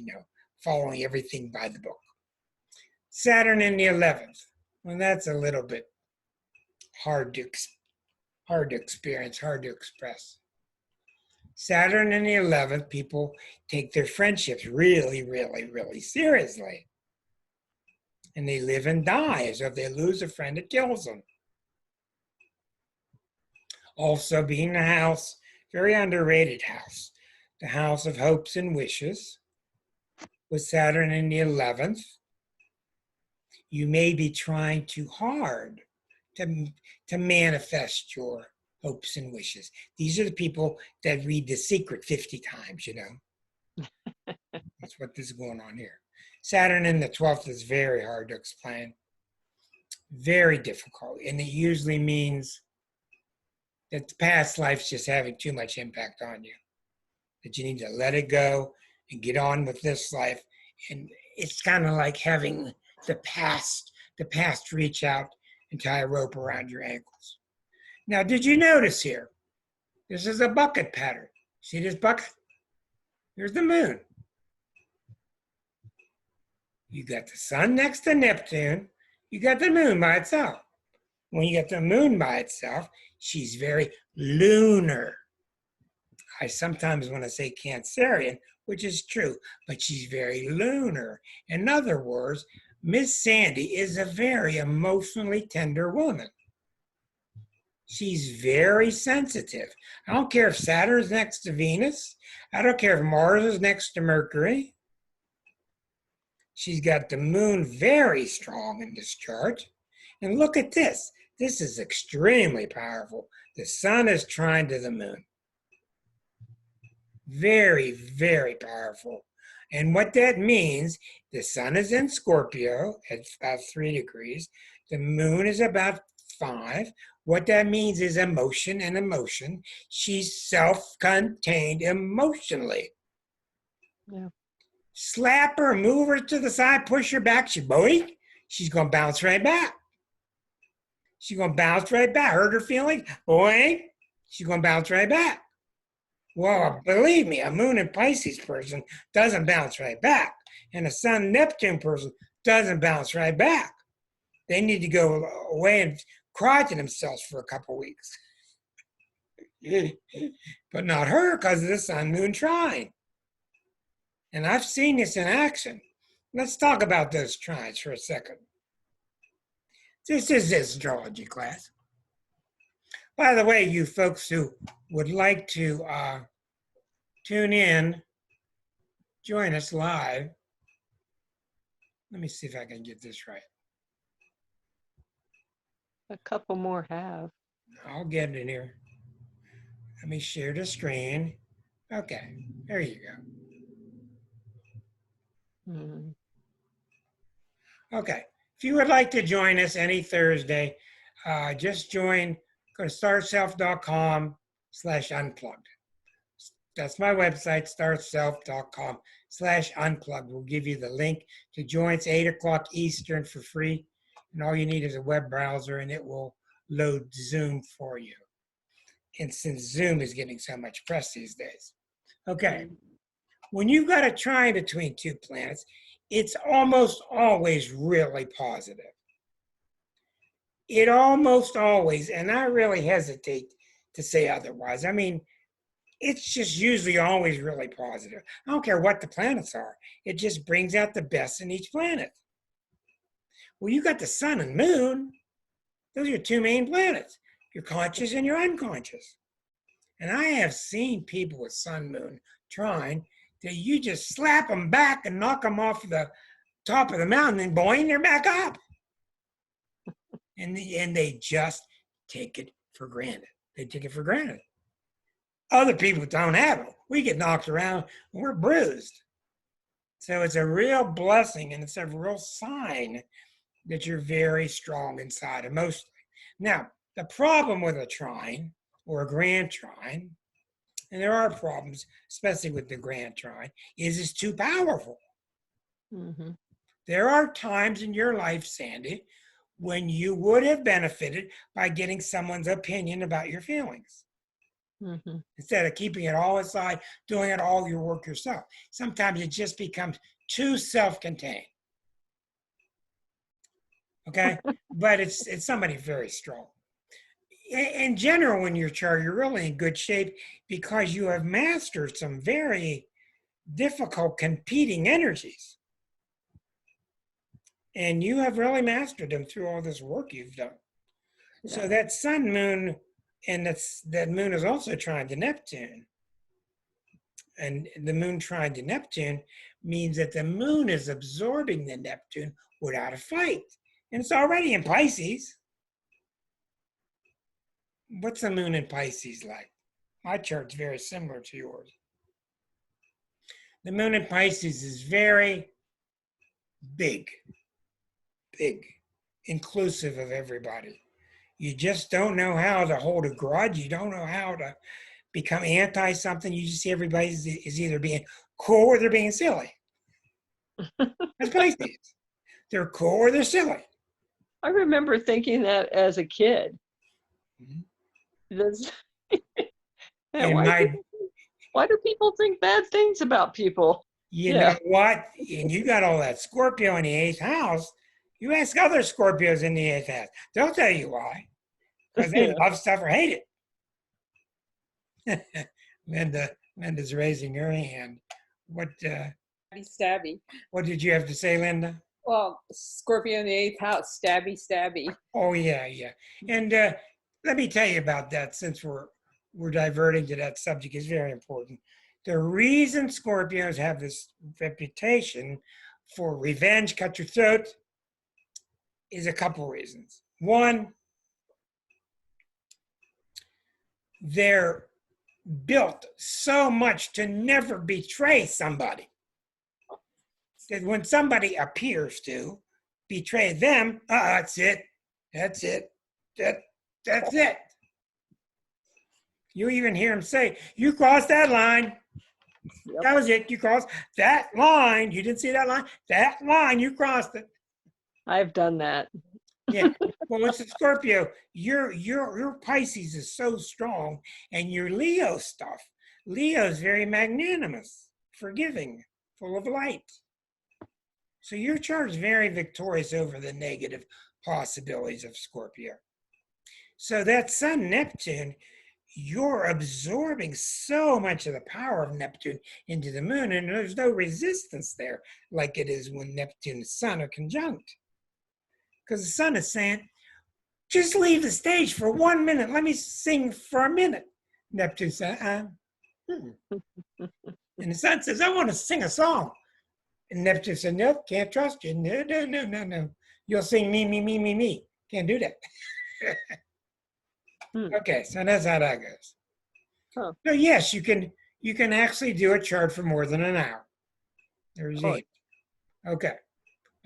following everything by the book. Saturn in the 11th. Well, that's a little bit hard to experience, hard to express. Saturn in the 11th, people take their friendships really, really, really seriously. And they live and die as if they lose a friend, it kills them. Also being the house, very underrated house, the house of hopes and wishes, with Saturn in the 11th. You may be trying too hard to manifest your hopes and wishes. These are the people that read The Secret 50 times, That's what is going on here. Saturn in the 12th is very hard to explain. Very difficult. And it usually means that the past life's just having too much impact on you. That you need to let it go and get on with this life. And it's kind of like having the past reach out and tie a rope around your ankles. Now, did you notice here? This is a bucket pattern. See this bucket? Here's the moon. You got the sun next to Neptune. You got the moon by itself. When you got the moon by itself, she's very lunar. I sometimes want to say Cancerian, which is true, but she's very lunar. In other words, Miss Sandy is a very emotionally tender woman. She's very sensitive. I don't care if Saturn's next to Venus. I don't care if Mars is next to Mercury. She's got the moon very strong in this chart. And look at this. This is extremely powerful. The sun is trine to the moon. Very, very powerful. And what that means, the sun is in Scorpio at about 3 degrees. The moon is about 5. What that means is emotion and emotion. She's self-contained emotionally. Yeah. Slap her, move her to the side, push her back. She's going to bounce right back. She's going to bounce right back. Hurt her feelings? Boing. She's going to bounce right back. Well, believe me, a moon and Pisces person doesn't bounce right back. And a sun Neptune person doesn't bounce right back. They need to go away and cry to themselves for a couple weeks. But not her, because of the sun moon trine. And I've seen this in action. Let's talk about those trines for a second. This is this astrology class. By the way, you folks who would like to tune in, join us live. Let me see if I can get this right. A couple more have. I'll get it in here. Let me share the screen. Okay, there you go. Mm-hmm. Okay, if you would like to join us any Thursday, just join, go to startself.com/unplugged. That's my website, startself.com/unplugged. We'll give you the link to join. It's 8 o'clock Eastern for free. And all you need is a web browser and it will load Zoom for you. And since Zoom is getting so much press these days. Okay, when you've got a trine between two planets, it's almost always really positive. It almost always, and I really hesitate to say otherwise. I mean, it's just usually always really positive. I don't care what the planets are. It just brings out the best in each planet. Well, you got the sun and moon. Those are your two main planets. You're conscious and you're unconscious. And I have seen people with sun, moon, trine, that you just slap them back and knock them off the top of the mountain and boing, they're back up. And they just take it for granted. They take it for granted. Other people don't have it. We get knocked around and we're bruised. So it's a real blessing and it's a real sign that you're very strong inside emotionally. Now, the problem with a trine or a grand trine, and there are problems, especially with the Grand Trine, is it's too powerful. Mm-hmm. There are times in your life, Sandy, when you would have benefited by getting someone's opinion about your feelings. Mm-hmm. Instead of keeping it all aside, doing it all your work yourself. Sometimes it just becomes too self-contained. Okay? But it's somebody very strong. In general, in your chart, you're really in good shape because you have mastered some very difficult competing energies. And you have really mastered them through all this work you've done. Yeah. So that sun, moon, and that moon is also trine to Neptune. And the moon trine to Neptune means that the moon is absorbing the Neptune without a fight. And it's already in Pisces. What's the moon in Pisces like? My chart's very similar to yours. The moon in Pisces is very big, inclusive of everybody. You just don't know how to hold a grudge. You don't know how to become anti something. You just see everybody is either being cool or they're being silly. That's Pisces. They're cool or they're silly. I remember thinking that as a kid. Mm-hmm. Why do people think bad things about people? You know what? And you got all that Scorpio in the 8th house. You ask other Scorpios in the 8th house. They'll tell you why. Because they love stuff or hate it. Linda's raising her hand. Stabby. What did you have to say, Linda? Well, Scorpio in the 8th house, stabby. Oh, yeah. And let me tell you about that since we're diverting to that subject is very important. The reason Scorpios have this reputation for revenge, cut your throat, is a couple reasons. One, they're built so much to never betray somebody that when somebody appears to betray them, that's it. That's it. You even hear him say, "You crossed that line." Yep. That was it. You crossed that line. You didn't see that line. That line, you crossed it. I've done that. Yeah. Well, it's a Scorpio. Your Pisces is so strong, and your Leo stuff. Leo is very magnanimous, forgiving, full of light. So your chart is very victorious over the negative possibilities of Scorpio. So that Sun Neptune, you're absorbing so much of the power of Neptune into the moon, and there's no resistance there like it is when Neptune and Sun are conjunct. Because the Sun is saying, just leave the stage for 1 minute. Let me sing for a minute. Neptune says, And the Sun says, I want to sing a song. And Neptune said, nope, can't trust you. No. You'll sing me. Can't do that. Okay, so that's how that goes. Huh. So yes, you can actually do a chart for more than an hour. There's 8. Okay.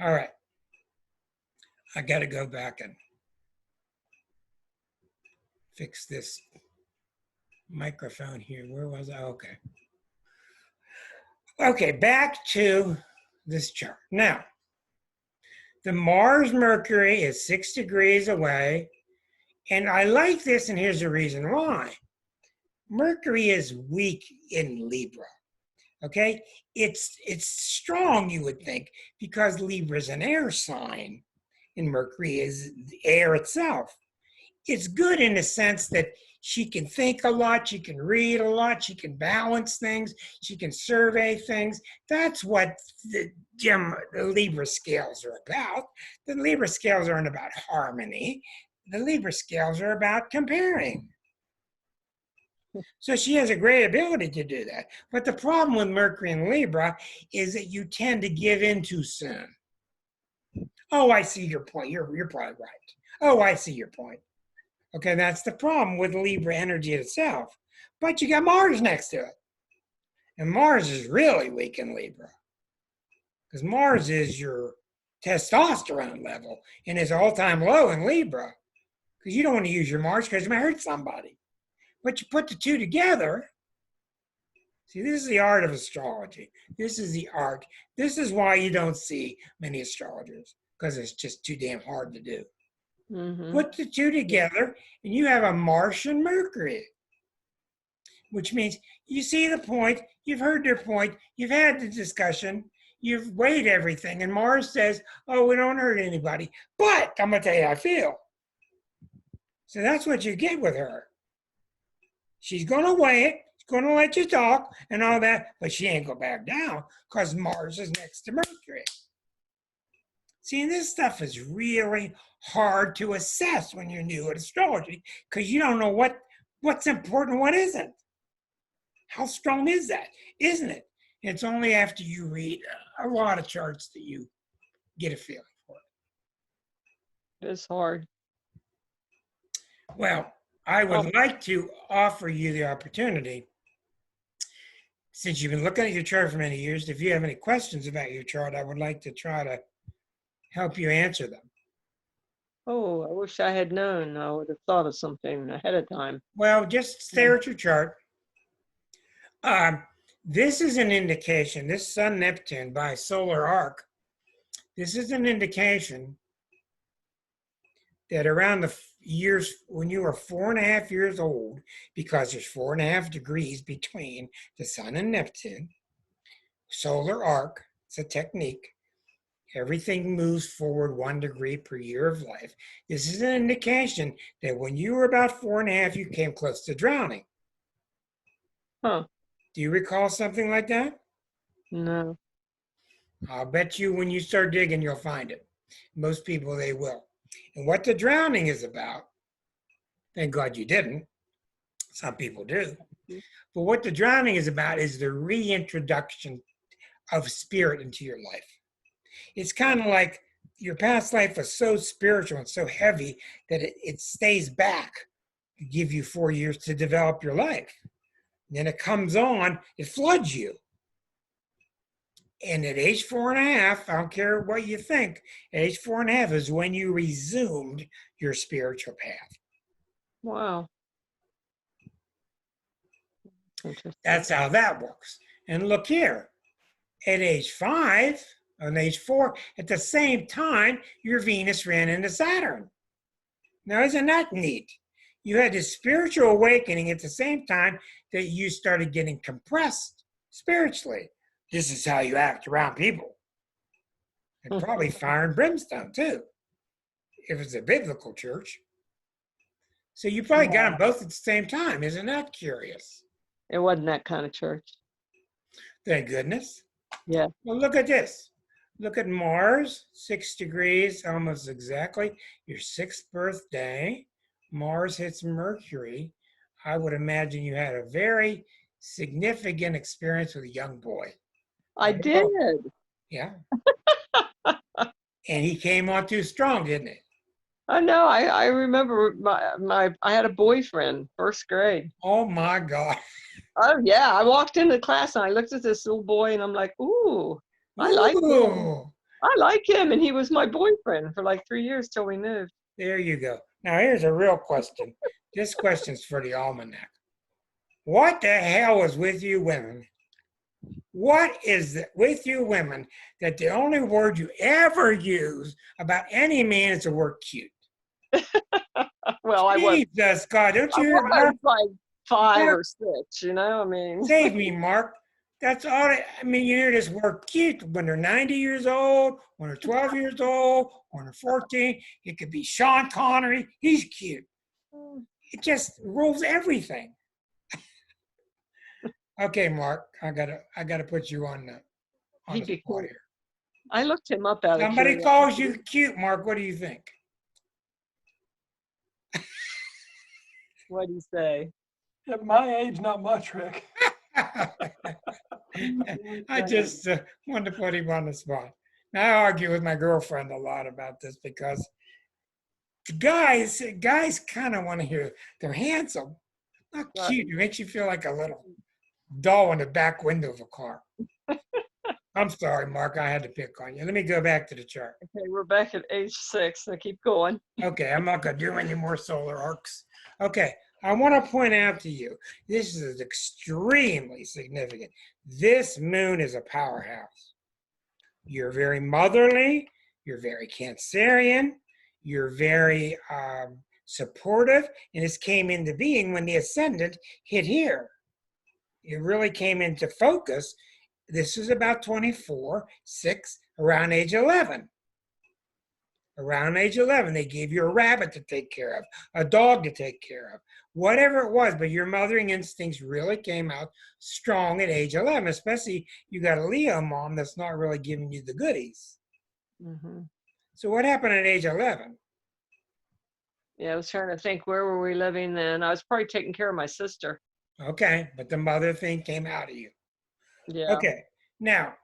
All right. I got to go back and fix this microphone here. Where was I? Okay, back to this chart. Now, the Mars-Mercury is 6 degrees away. And I like this, and here's the reason why. Mercury is weak in Libra, okay? It's strong, you would think, because Libra is an air sign, and Mercury is air itself. It's good in the sense that she can think a lot, she can read a lot, she can balance things, she can survey things. That's what the Libra scales are about. The Libra scales aren't about harmony. The Libra scales are about comparing. So she has a great ability to do that. But the problem with Mercury and Libra is that you tend to give in too soon. Oh, I see your point. You're probably right. Oh, I see your point. Okay, that's the problem with Libra energy itself. But you got Mars next to it. And Mars is really weak in Libra. Because Mars is your testosterone level and is all-time low in Libra. Because you don't want to use your Mars because you might hurt somebody. But you put the two together, See, this is the art of astrology. This is the art. This is why you don't see many astrologers, because it's just too damn hard to do. Mm-hmm. Put the two together, and you have a Martian Mercury, which means you see the point, you've heard their point, you've had the discussion, you've weighed everything, and Mars says, oh, we don't hurt anybody, but I'm going to tell you how I feel. So that's what you get with her. She's going to weigh it, she's going to let you talk and all that, but she ain't going to back down because Mars is next to Mercury. See, and this stuff is really hard to assess when you're new at astrology because you don't know what's important and what isn't. How strong is that? Isn't it? It's only after you read a lot of charts that you get a feeling for it. It's hard. Well, I would like to offer you the opportunity, since you've been looking at your chart for many years, if you have any questions about your chart, I would like to try to help you answer them. Oh, I wish I had known. I would have thought of something ahead of time. Well, just stare at your chart. This is an indication, this Sun Neptune by solar arc, this is an indication that around the years when you are 4.5 years old, because there's 4.5 degrees between the Sun and Neptune, solar arc, it's a technique. Everything moves forward 1 degree per year of life. This is an indication that when you were about 4.5, you came close to drowning. Huh. Do you recall something like that? No. I'll bet you when you start digging, you'll find it. Most people, they will. And what the drowning is about, thank God you didn't. Some people do. But what the drowning is about is the reintroduction of spirit into your life. It's kind of like your past life was so spiritual and so heavy that it stays back to give you 4 years to develop your life. And then it comes on, it floods you. And at age 4.5, I don't care what you think, at age 4.5 is when you resumed your spiritual path. Wow. Interesting. That's how that works. And look here, at age 5, on age 4, at the same time, your Venus ran into Saturn. Now, isn't that neat? You had this spiritual awakening at the same time that you started getting compressed spiritually. This is how you act around people. And probably fire and brimstone, too, if it's a biblical church. So you probably got them both at the same time. Isn't that curious? It wasn't that kind of church. Thank goodness. Yeah. Well, look at this. Look at Mars, 6 degrees, almost exactly. Your 6th birthday. Mars hits Mercury. I would imagine you had a very significant experience with a young boy. I did. Yeah. And he came on too strong, didn't he? I know. I remember I had a boyfriend, 1st grade. Oh my God. Oh yeah. I walked into class and I looked at this little boy and I'm like, ooh, I like him. Ooh. I like him. And he was my boyfriend for like 3 years till we moved. There you go. Now here's a real question. This question's for the almanac. What the hell is with you women? What is it with you women that the only word you ever use about any man is the word cute? Well, I was Jesus God, don't you hear like Mark? 5 or 6, you know? I mean, Save me, Mark. That's all. I mean, you hear this word cute when they're 90 years old, when they're 12 years old, when they're 14. It could be Sean Connery. He's cute. It just rules everything. Okay, Mark, I gotta put you on the He'd be spot cool. here. I looked him up out of Somebody curiosity. calls you cute, Mark. What do you think? What do you say? At my age, not much, Rick. I just wanted to put him on the spot. Now, I argue with my girlfriend a lot about this because guys kind of want to hear they're handsome, not Right. cute. It makes you feel like a little doll in the back window of a car. I'm sorry, Mark. I had to pick on you. Let me go back to the chart. Okay, we're back at age 6. So keep going. Okay, I'm not going to do any more solar arcs. Okay, I want to point out to you, this is extremely significant. This moon is a powerhouse. You're very motherly. You're very Cancerian. You're very supportive. And this came into being when the ascendant hit here. It really came into focus. This is about 24, 6, around age 11. Around age 11, they gave you a rabbit to take care of, a dog to take care of, whatever it was. But your mothering instincts really came out strong at age 11, especially you got a Leo mom that's not really giving you the goodies. Mm-hmm. So what happened at age 11? Yeah, I was trying to think, where were we living then? I was probably taking care of my sister. Okay, but the mother thing came out of you. Yeah. Okay, now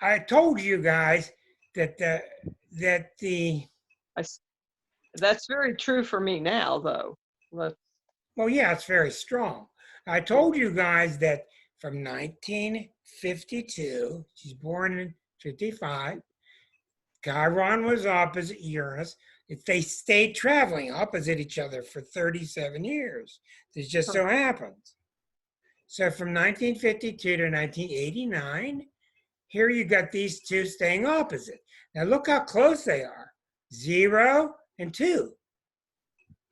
I told you guys that That's very true for me now, though. Let's, well, yeah, it's very strong. I told you guys that from 1952, she's born in 55, Chiron was opposite Uranus. If they stayed traveling opposite each other for 37 years, this just so happens. So from 1952 to 1989, here you got these two staying opposite. Now look how close they are, 0 and 2,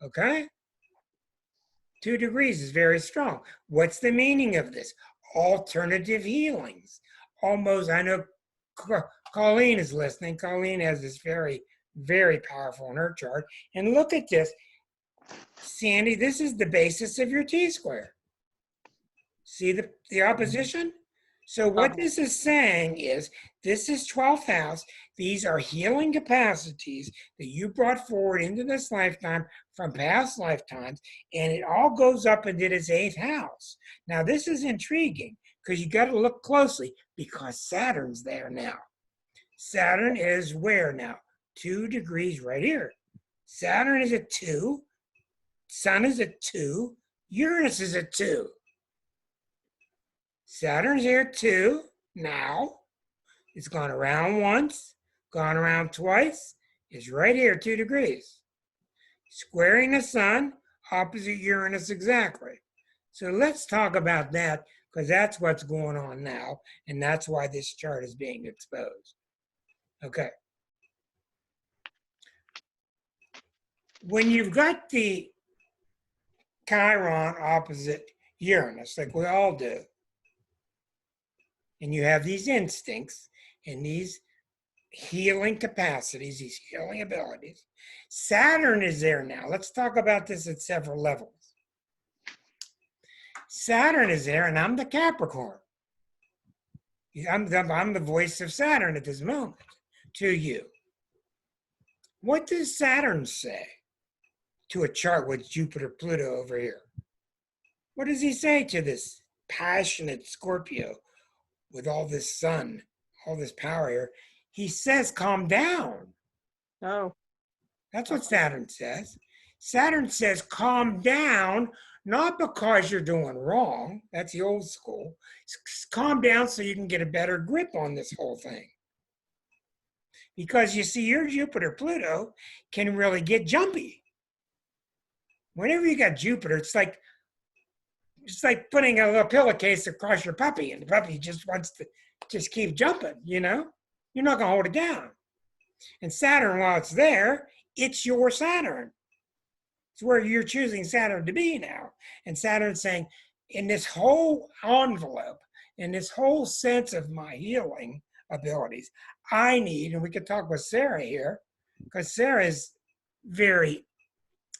okay? 2 degrees is very strong. What's the meaning of this? Alternative healings. Almost, I know Colleen is listening. Colleen has this very, very powerful in her chart. And look at this. Sandy, this is the basis of your T-square. See the opposition? So what this is saying is, this is 12th house. These are healing capacities that you brought forward into this lifetime from past lifetimes, and it all goes up into this 8th house. Now, this is intriguing because you got to look closely because Saturn's there now. Saturn is where now? 2 degrees right here. Saturn is at 2. Sun is at 2. Uranus is at 2. Saturn's here too now. It's gone around once, gone around twice. It's right here, 2 degrees. Squaring the sun, opposite Uranus exactly. So let's talk about that because that's what's going on now. And that's why this chart is being exposed. Okay. When you've got the Chiron opposite Uranus, like we all do, and you have these instincts and these healing capacities, these healing abilities. Saturn is there now. Let's talk about this at several levels. Saturn is there, and I'm the Capricorn. I'm the voice of Saturn at this moment to you. What does Saturn say to a chart with Jupiter, Pluto over here? What does he say to this passionate Scorpio with all this sun, all this power here? He says, calm down. oh, That's what Saturn says. Saturn says, calm down, not because you're doing wrong. That's the old school. Calm down so you can get a better grip on this whole thing. Because you see, your Jupiter, Pluto can really get jumpy. Whenever you got Jupiter, it's like putting a little pillowcase across your puppy, and the puppy just wants to just keep jumping, you know? You're not going to hold it down. And Saturn, while it's there, it's your Saturn. It's where you're choosing Saturn to be now. And Saturn's saying, in this whole envelope, in this whole sense of my healing abilities, I need, and we could talk with Sarah here, because Sarah is very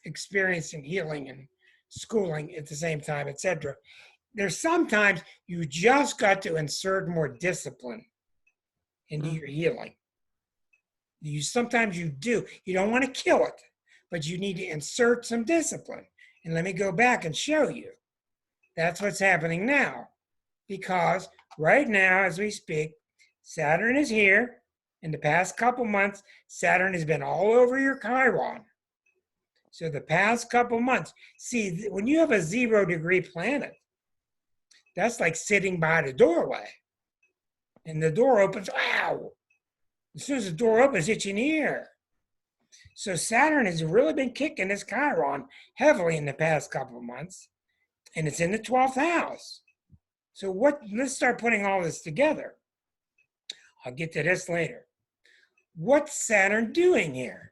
experienced in healing and schooling at the same time, etc. There's sometimes you just got to insert more discipline into your healing. Sometimes you do. You don't want to kill it, but you need to insert some discipline. And let me go back and show you. That's what's happening now. Because right now, as we speak, Saturn is here. In the past couple months, Saturn has been all over your Chiron. So the past couple months, see, when you have a 0-degree planet, that's like sitting by the doorway. And the door opens, wow. As soon as the door opens, it's in the ear. So Saturn has really been kicking this Chiron heavily in the past couple of months, and it's in the 12th house. So let's start putting all this together. I'll get to this later. What's Saturn doing here?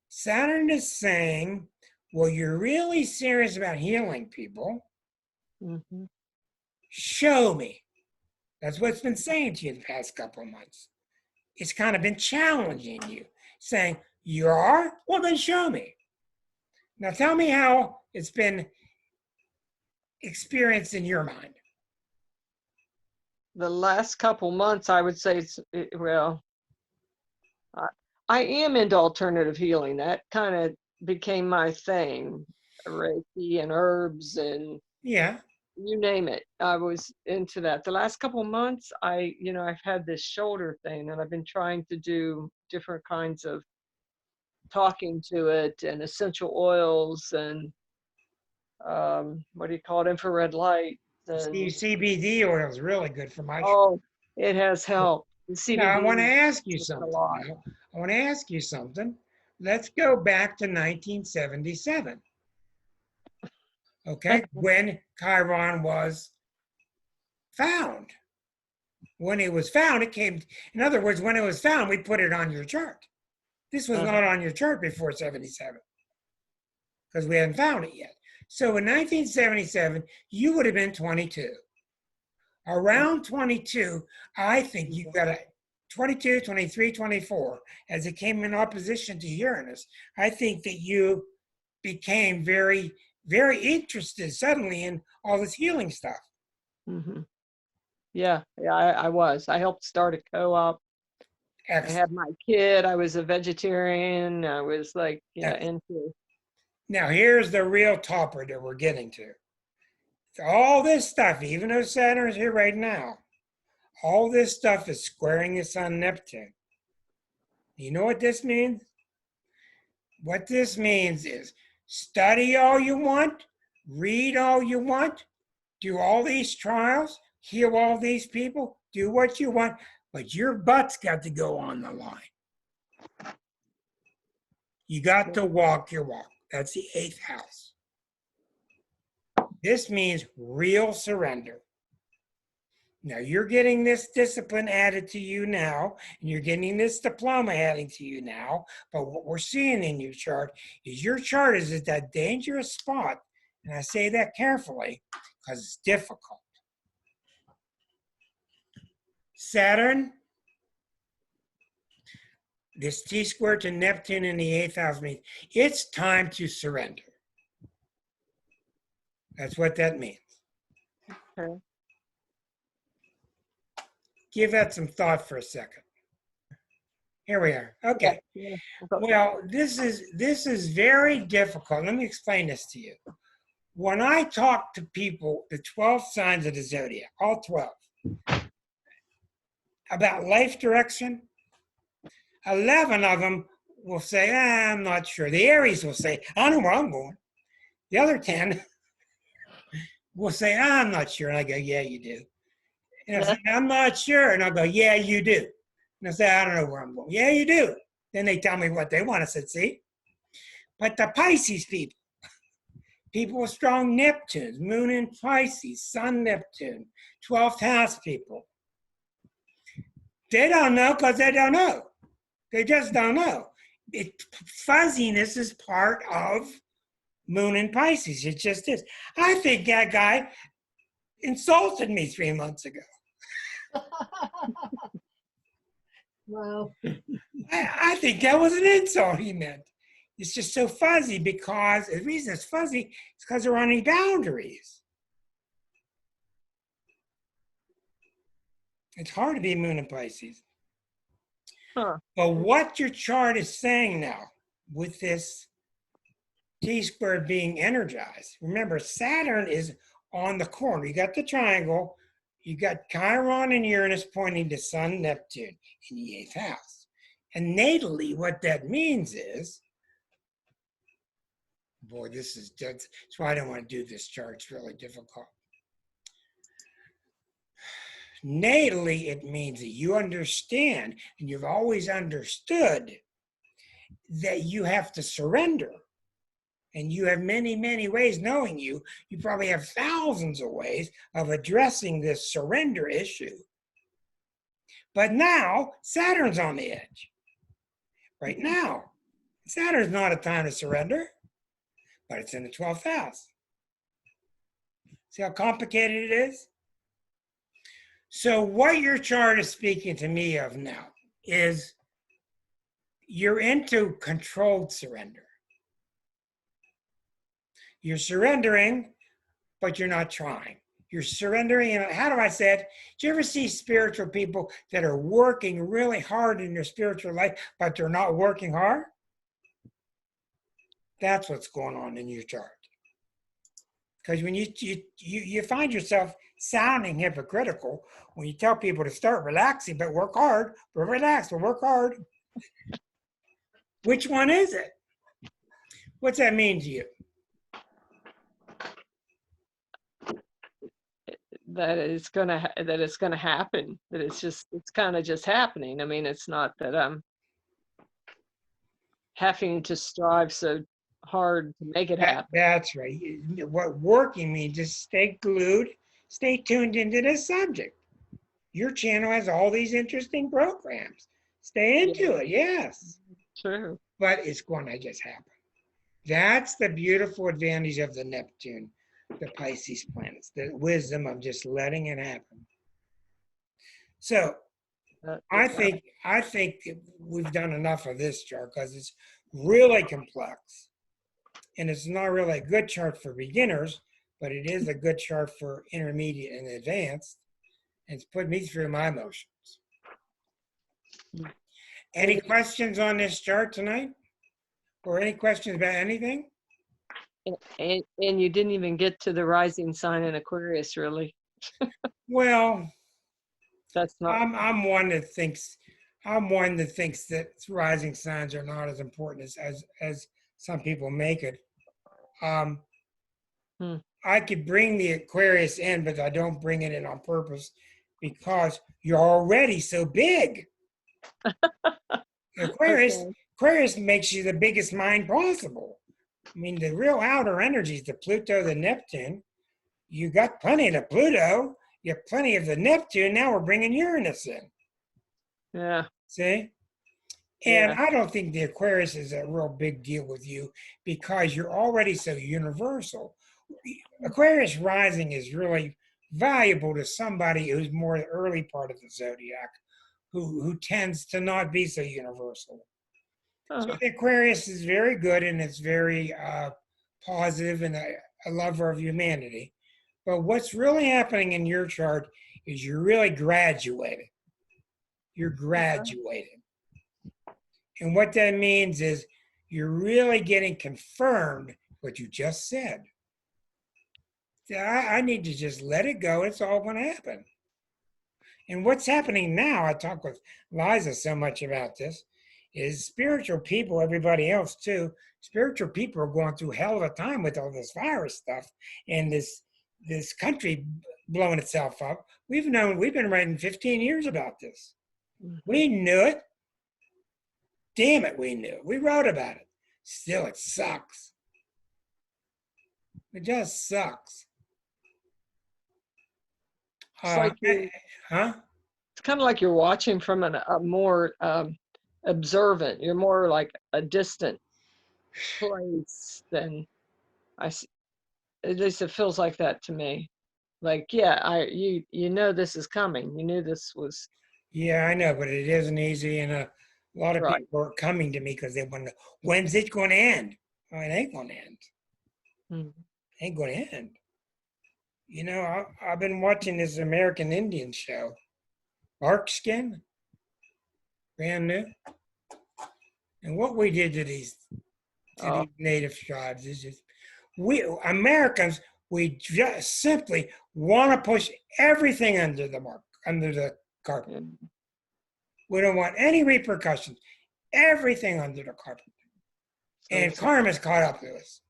Saturn is saying, well, you're really serious about healing people. Mm-hmm. Show me. That's what it's been saying to you the past couple of months. It's kind of been challenging you, saying, you are? Well, then show me. Now tell me how it's been experienced in your mind. The last couple months, I would say I am into alternative healing. That kind of became my thing. Reiki and herbs and Yeah. you name it. I was into that. The last couple months, I've had this shoulder thing and I've been trying to do different kinds of talking to it and essential oils and what do you call it, infrared light. And CBD oil is really good for my. oh, it has helped. The Now, I want to CBD ask you works a something. lot. Now. I want to ask you something. Let's go back to 1977. Okay, when Chiron was found. When it was found, it came. In other words, when it was found, we put it on your chart. This was not on your chart before 77 because we hadn't found it yet. So in 1977, you would have been 22. Around 22, I think you got a 22, 23, 24, as it came in opposition to Uranus. I think that you became very, very interested suddenly in all this healing stuff. Mm-hmm. Yeah, I was. I helped start a co-op. Excellent. I had my kid. I was a vegetarian. I was like, into. Now, here's the real topper that we're getting to. All this stuff, even though Saturn is here right now, all this stuff is squaring the sun Neptune. You know what this means? What this means is study all you want, read all you want, do all these trials, heal all these people, do what you want, but your butt's got to go on the line. You got to walk your walk. That's the 8th house. This means real surrender. Now you're getting this discipline added to you now, and you're getting this diploma added to you now, but what we're seeing in your chart is at that dangerous spot, and I say that carefully because it's difficult. Saturn, this T-square to Neptune in the 8th house means it's time to surrender. That's what that means. Okay. Give that some thought for a second. Here we are. Okay. Yeah. Well, this is very difficult. Let me explain this to you. When I talk to people, the 12 signs of the zodiac, all 12, about life direction, 11 of them will say, I'm not sure. The Aries will say, I know where I'm going. The other 10 will say, I'm not sure. And I go, yeah, you do. And I say, I'm not sure. And I'll go, yeah, you do. And I say, I don't know where I'm going. Yeah, you do. Then they tell me what they want. I said, see? But the Pisces people with strong Neptunes, Moon in Pisces, Sun Neptune, 12th house people, they don't know because they don't know. They just don't know. Fuzziness is part of Moon in Pisces. It just is. I think that guy insulted me 3 months ago. Wow. I think that was an insult he meant. It's just so fuzzy because the reason it's fuzzy is because there aren't any boundaries. It's hard to be Moon in Pisces. Huh. But what your chart is saying now with this T-squared being energized, remember Saturn is on the corner. You got the triangle, you got Chiron and Uranus pointing to Sun, Neptune in the 8th house. And natally, what that means is, boy, that's why I don't want to do this chart. It's really difficult. Natally, it means that you understand, and you've always understood, that you have to surrender. And you have many, many ways, knowing you probably have thousands of ways of addressing this surrender issue. But now Saturn's on the edge. Right now, Saturn's not a time to surrender, but it's in the 12th house. See how complicated it is? So what your chart is speaking to me of now is you're into controlled surrender. You're surrendering, but you're not trying. You're surrendering, and how do I say it? Do you ever see spiritual people that are working really hard in their spiritual life, but they're not working hard? That's what's going on in your chart. Because when you find yourself sounding hypocritical when you tell people to start relaxing, but work hard, but relax, but work hard. Which one is it? What's that mean to you? That it's gonna happen. That it's kind of just happening. I mean, it's not that I'm having to strive so hard to make it happen. That's right. What working means is stay glued, stay tuned into this subject. Your channel has all these interesting programs. Stay into it, yes. True. But it's going to just happen. That's the beautiful advantage of the Neptune, the Pisces planets, the wisdom of just letting it happen. So I think we've done enough of this chart because it's really complex. And it's not really a good chart for beginners, but it is a good chart for intermediate and advanced. And it's put me through my motions. Any questions on this chart tonight? Or any questions about anything? And you didn't even get to the rising sign in Aquarius, really. Well, That's not. I'm one that thinks that rising signs are not as important as some people make it. I could bring the Aquarius in, but I don't bring it in on purpose because you're already so big. Aquarius makes you the biggest mind possible. I mean, the real outer energies, the Pluto, the Neptune, you got plenty of the Pluto, you have plenty of the Neptune, now we're bringing Uranus in. Yeah. See? And I don't think the Aquarius is a real big deal with you because you're already so universal. Aquarius rising is really valuable to somebody who's more the early part of the zodiac, who tends to not be so universal. So the Aquarius is very good and it's very positive and a lover of humanity. But what's really happening in your chart is you're really graduating. You're graduating. And what that means is you're really getting confirmed what you just said. I need to just let it go. It's all going to happen. And what's happening now, I talk with Liza so much about this, is spiritual people, everybody else too, spiritual people are going through hell of a time with all this virus stuff and this country blowing itself up. We've been writing 15 years about this. We knew it. Damn it, we knew it. We wrote about it. Still, it sucks. It just sucks. It's like It's kind of like you're watching from a more observant. You're more like a distant place than at least it feels like that to me. Like, you know this is coming. You knew this was. Yeah, I know, but it isn't easy, and a lot of people are coming to me because they want to. When's it going to end? Oh, it ain't going to end. It ain't going to end. You know, I've been watching this American Indian show, Bark Skin, brand new. And what we did to these native tribes is just, we Americans, we just simply want to push everything under the carpet. We don't want any repercussions. Everything under the carpet. And karma's caught up to us.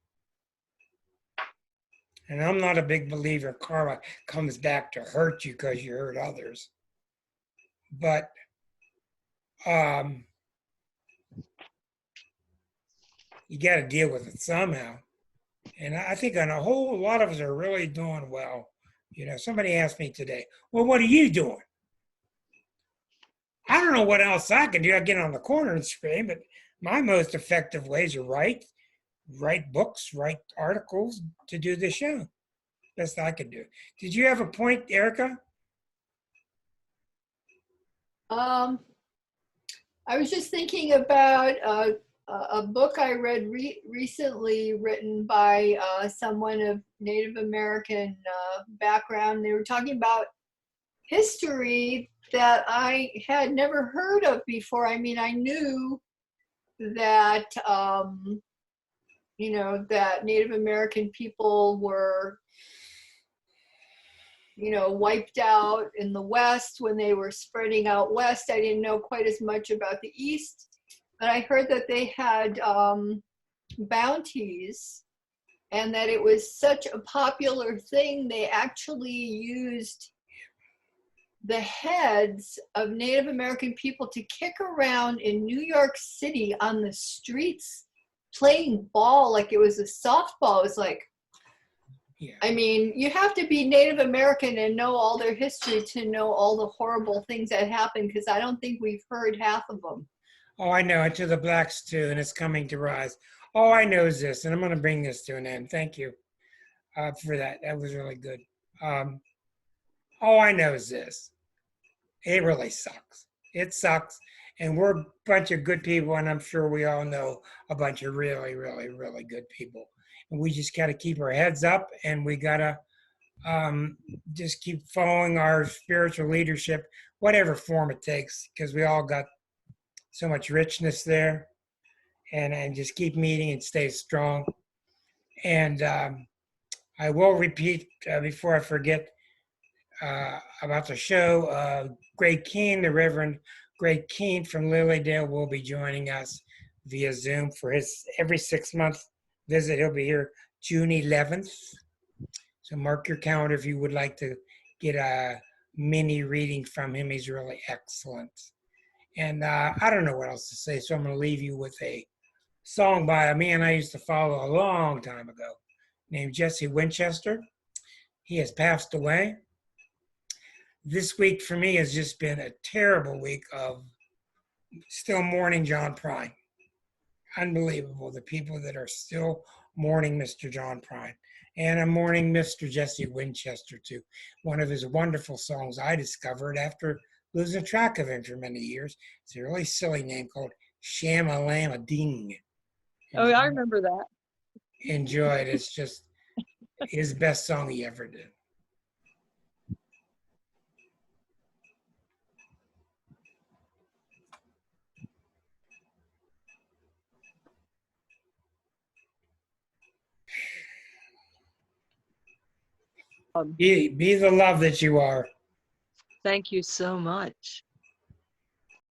And I'm not a big believer karma comes back to hurt you because you hurt others. But you got to deal with it somehow. And I think on a whole lot of us are really doing well. You know, somebody asked me today, well, what are you doing? I don't know what else I can do. I get on the corner and scream, but my most effective ways are write books, write articles to do the show. Best I can do. Did you have a point, Erica? I was just thinking about a book I read recently written by someone of Native American background. They were talking about history that I had never heard of before. I mean, I knew that, you know, that Native American people were, you know, wiped out in the West when they were spreading out west. I didn't know quite as much about the East, but I heard that they had bounties and that it was such a popular thing. They actually used the heads of Native American people to kick around in New York City on the streets playing ball like it was a softball. It was like, Yeah. I mean, you have to be Native American and know all their history to know all the horrible things that happened, because I don't think we've heard half of them. Oh, I know, and to the blacks too, and it's coming to rise. All I know is this, and I'm going to bring this to an end. Thank you for that. That was really good. All I know is this. It really sucks. It sucks. And we're a bunch of good people, and I'm sure we all know a bunch of really, really, really good people. And we just got to keep our heads up, and we got to just keep following our spiritual leadership, whatever form it takes, because we all got so much richness there. And just keep meeting and stay strong. And I will repeat before I forget about the show. Greg Keene, the Reverend Greg Keene from Lilydale, will be joining us via Zoom for his every 6-month visit. He'll be here June 11th. So mark your calendar if you would like to get a mini reading from him. He's really excellent. And I don't know what else to say, so I'm going to leave you with a song by a man I used to follow a long time ago named Jesse Winchester. He has passed away. This week for me has just been a terrible week of still mourning John Prine. Unbelievable, the people that are still mourning Mr. John Prine. And I'm mourning Mr. Jesse Winchester too. One of his wonderful songs I discovered after losing track of him for many years. It's a really silly name called Shama-Lama-Ding. Oh, I remember that. Enjoy it. It's just his best song he ever did. Be the love that you are. Thank you so much.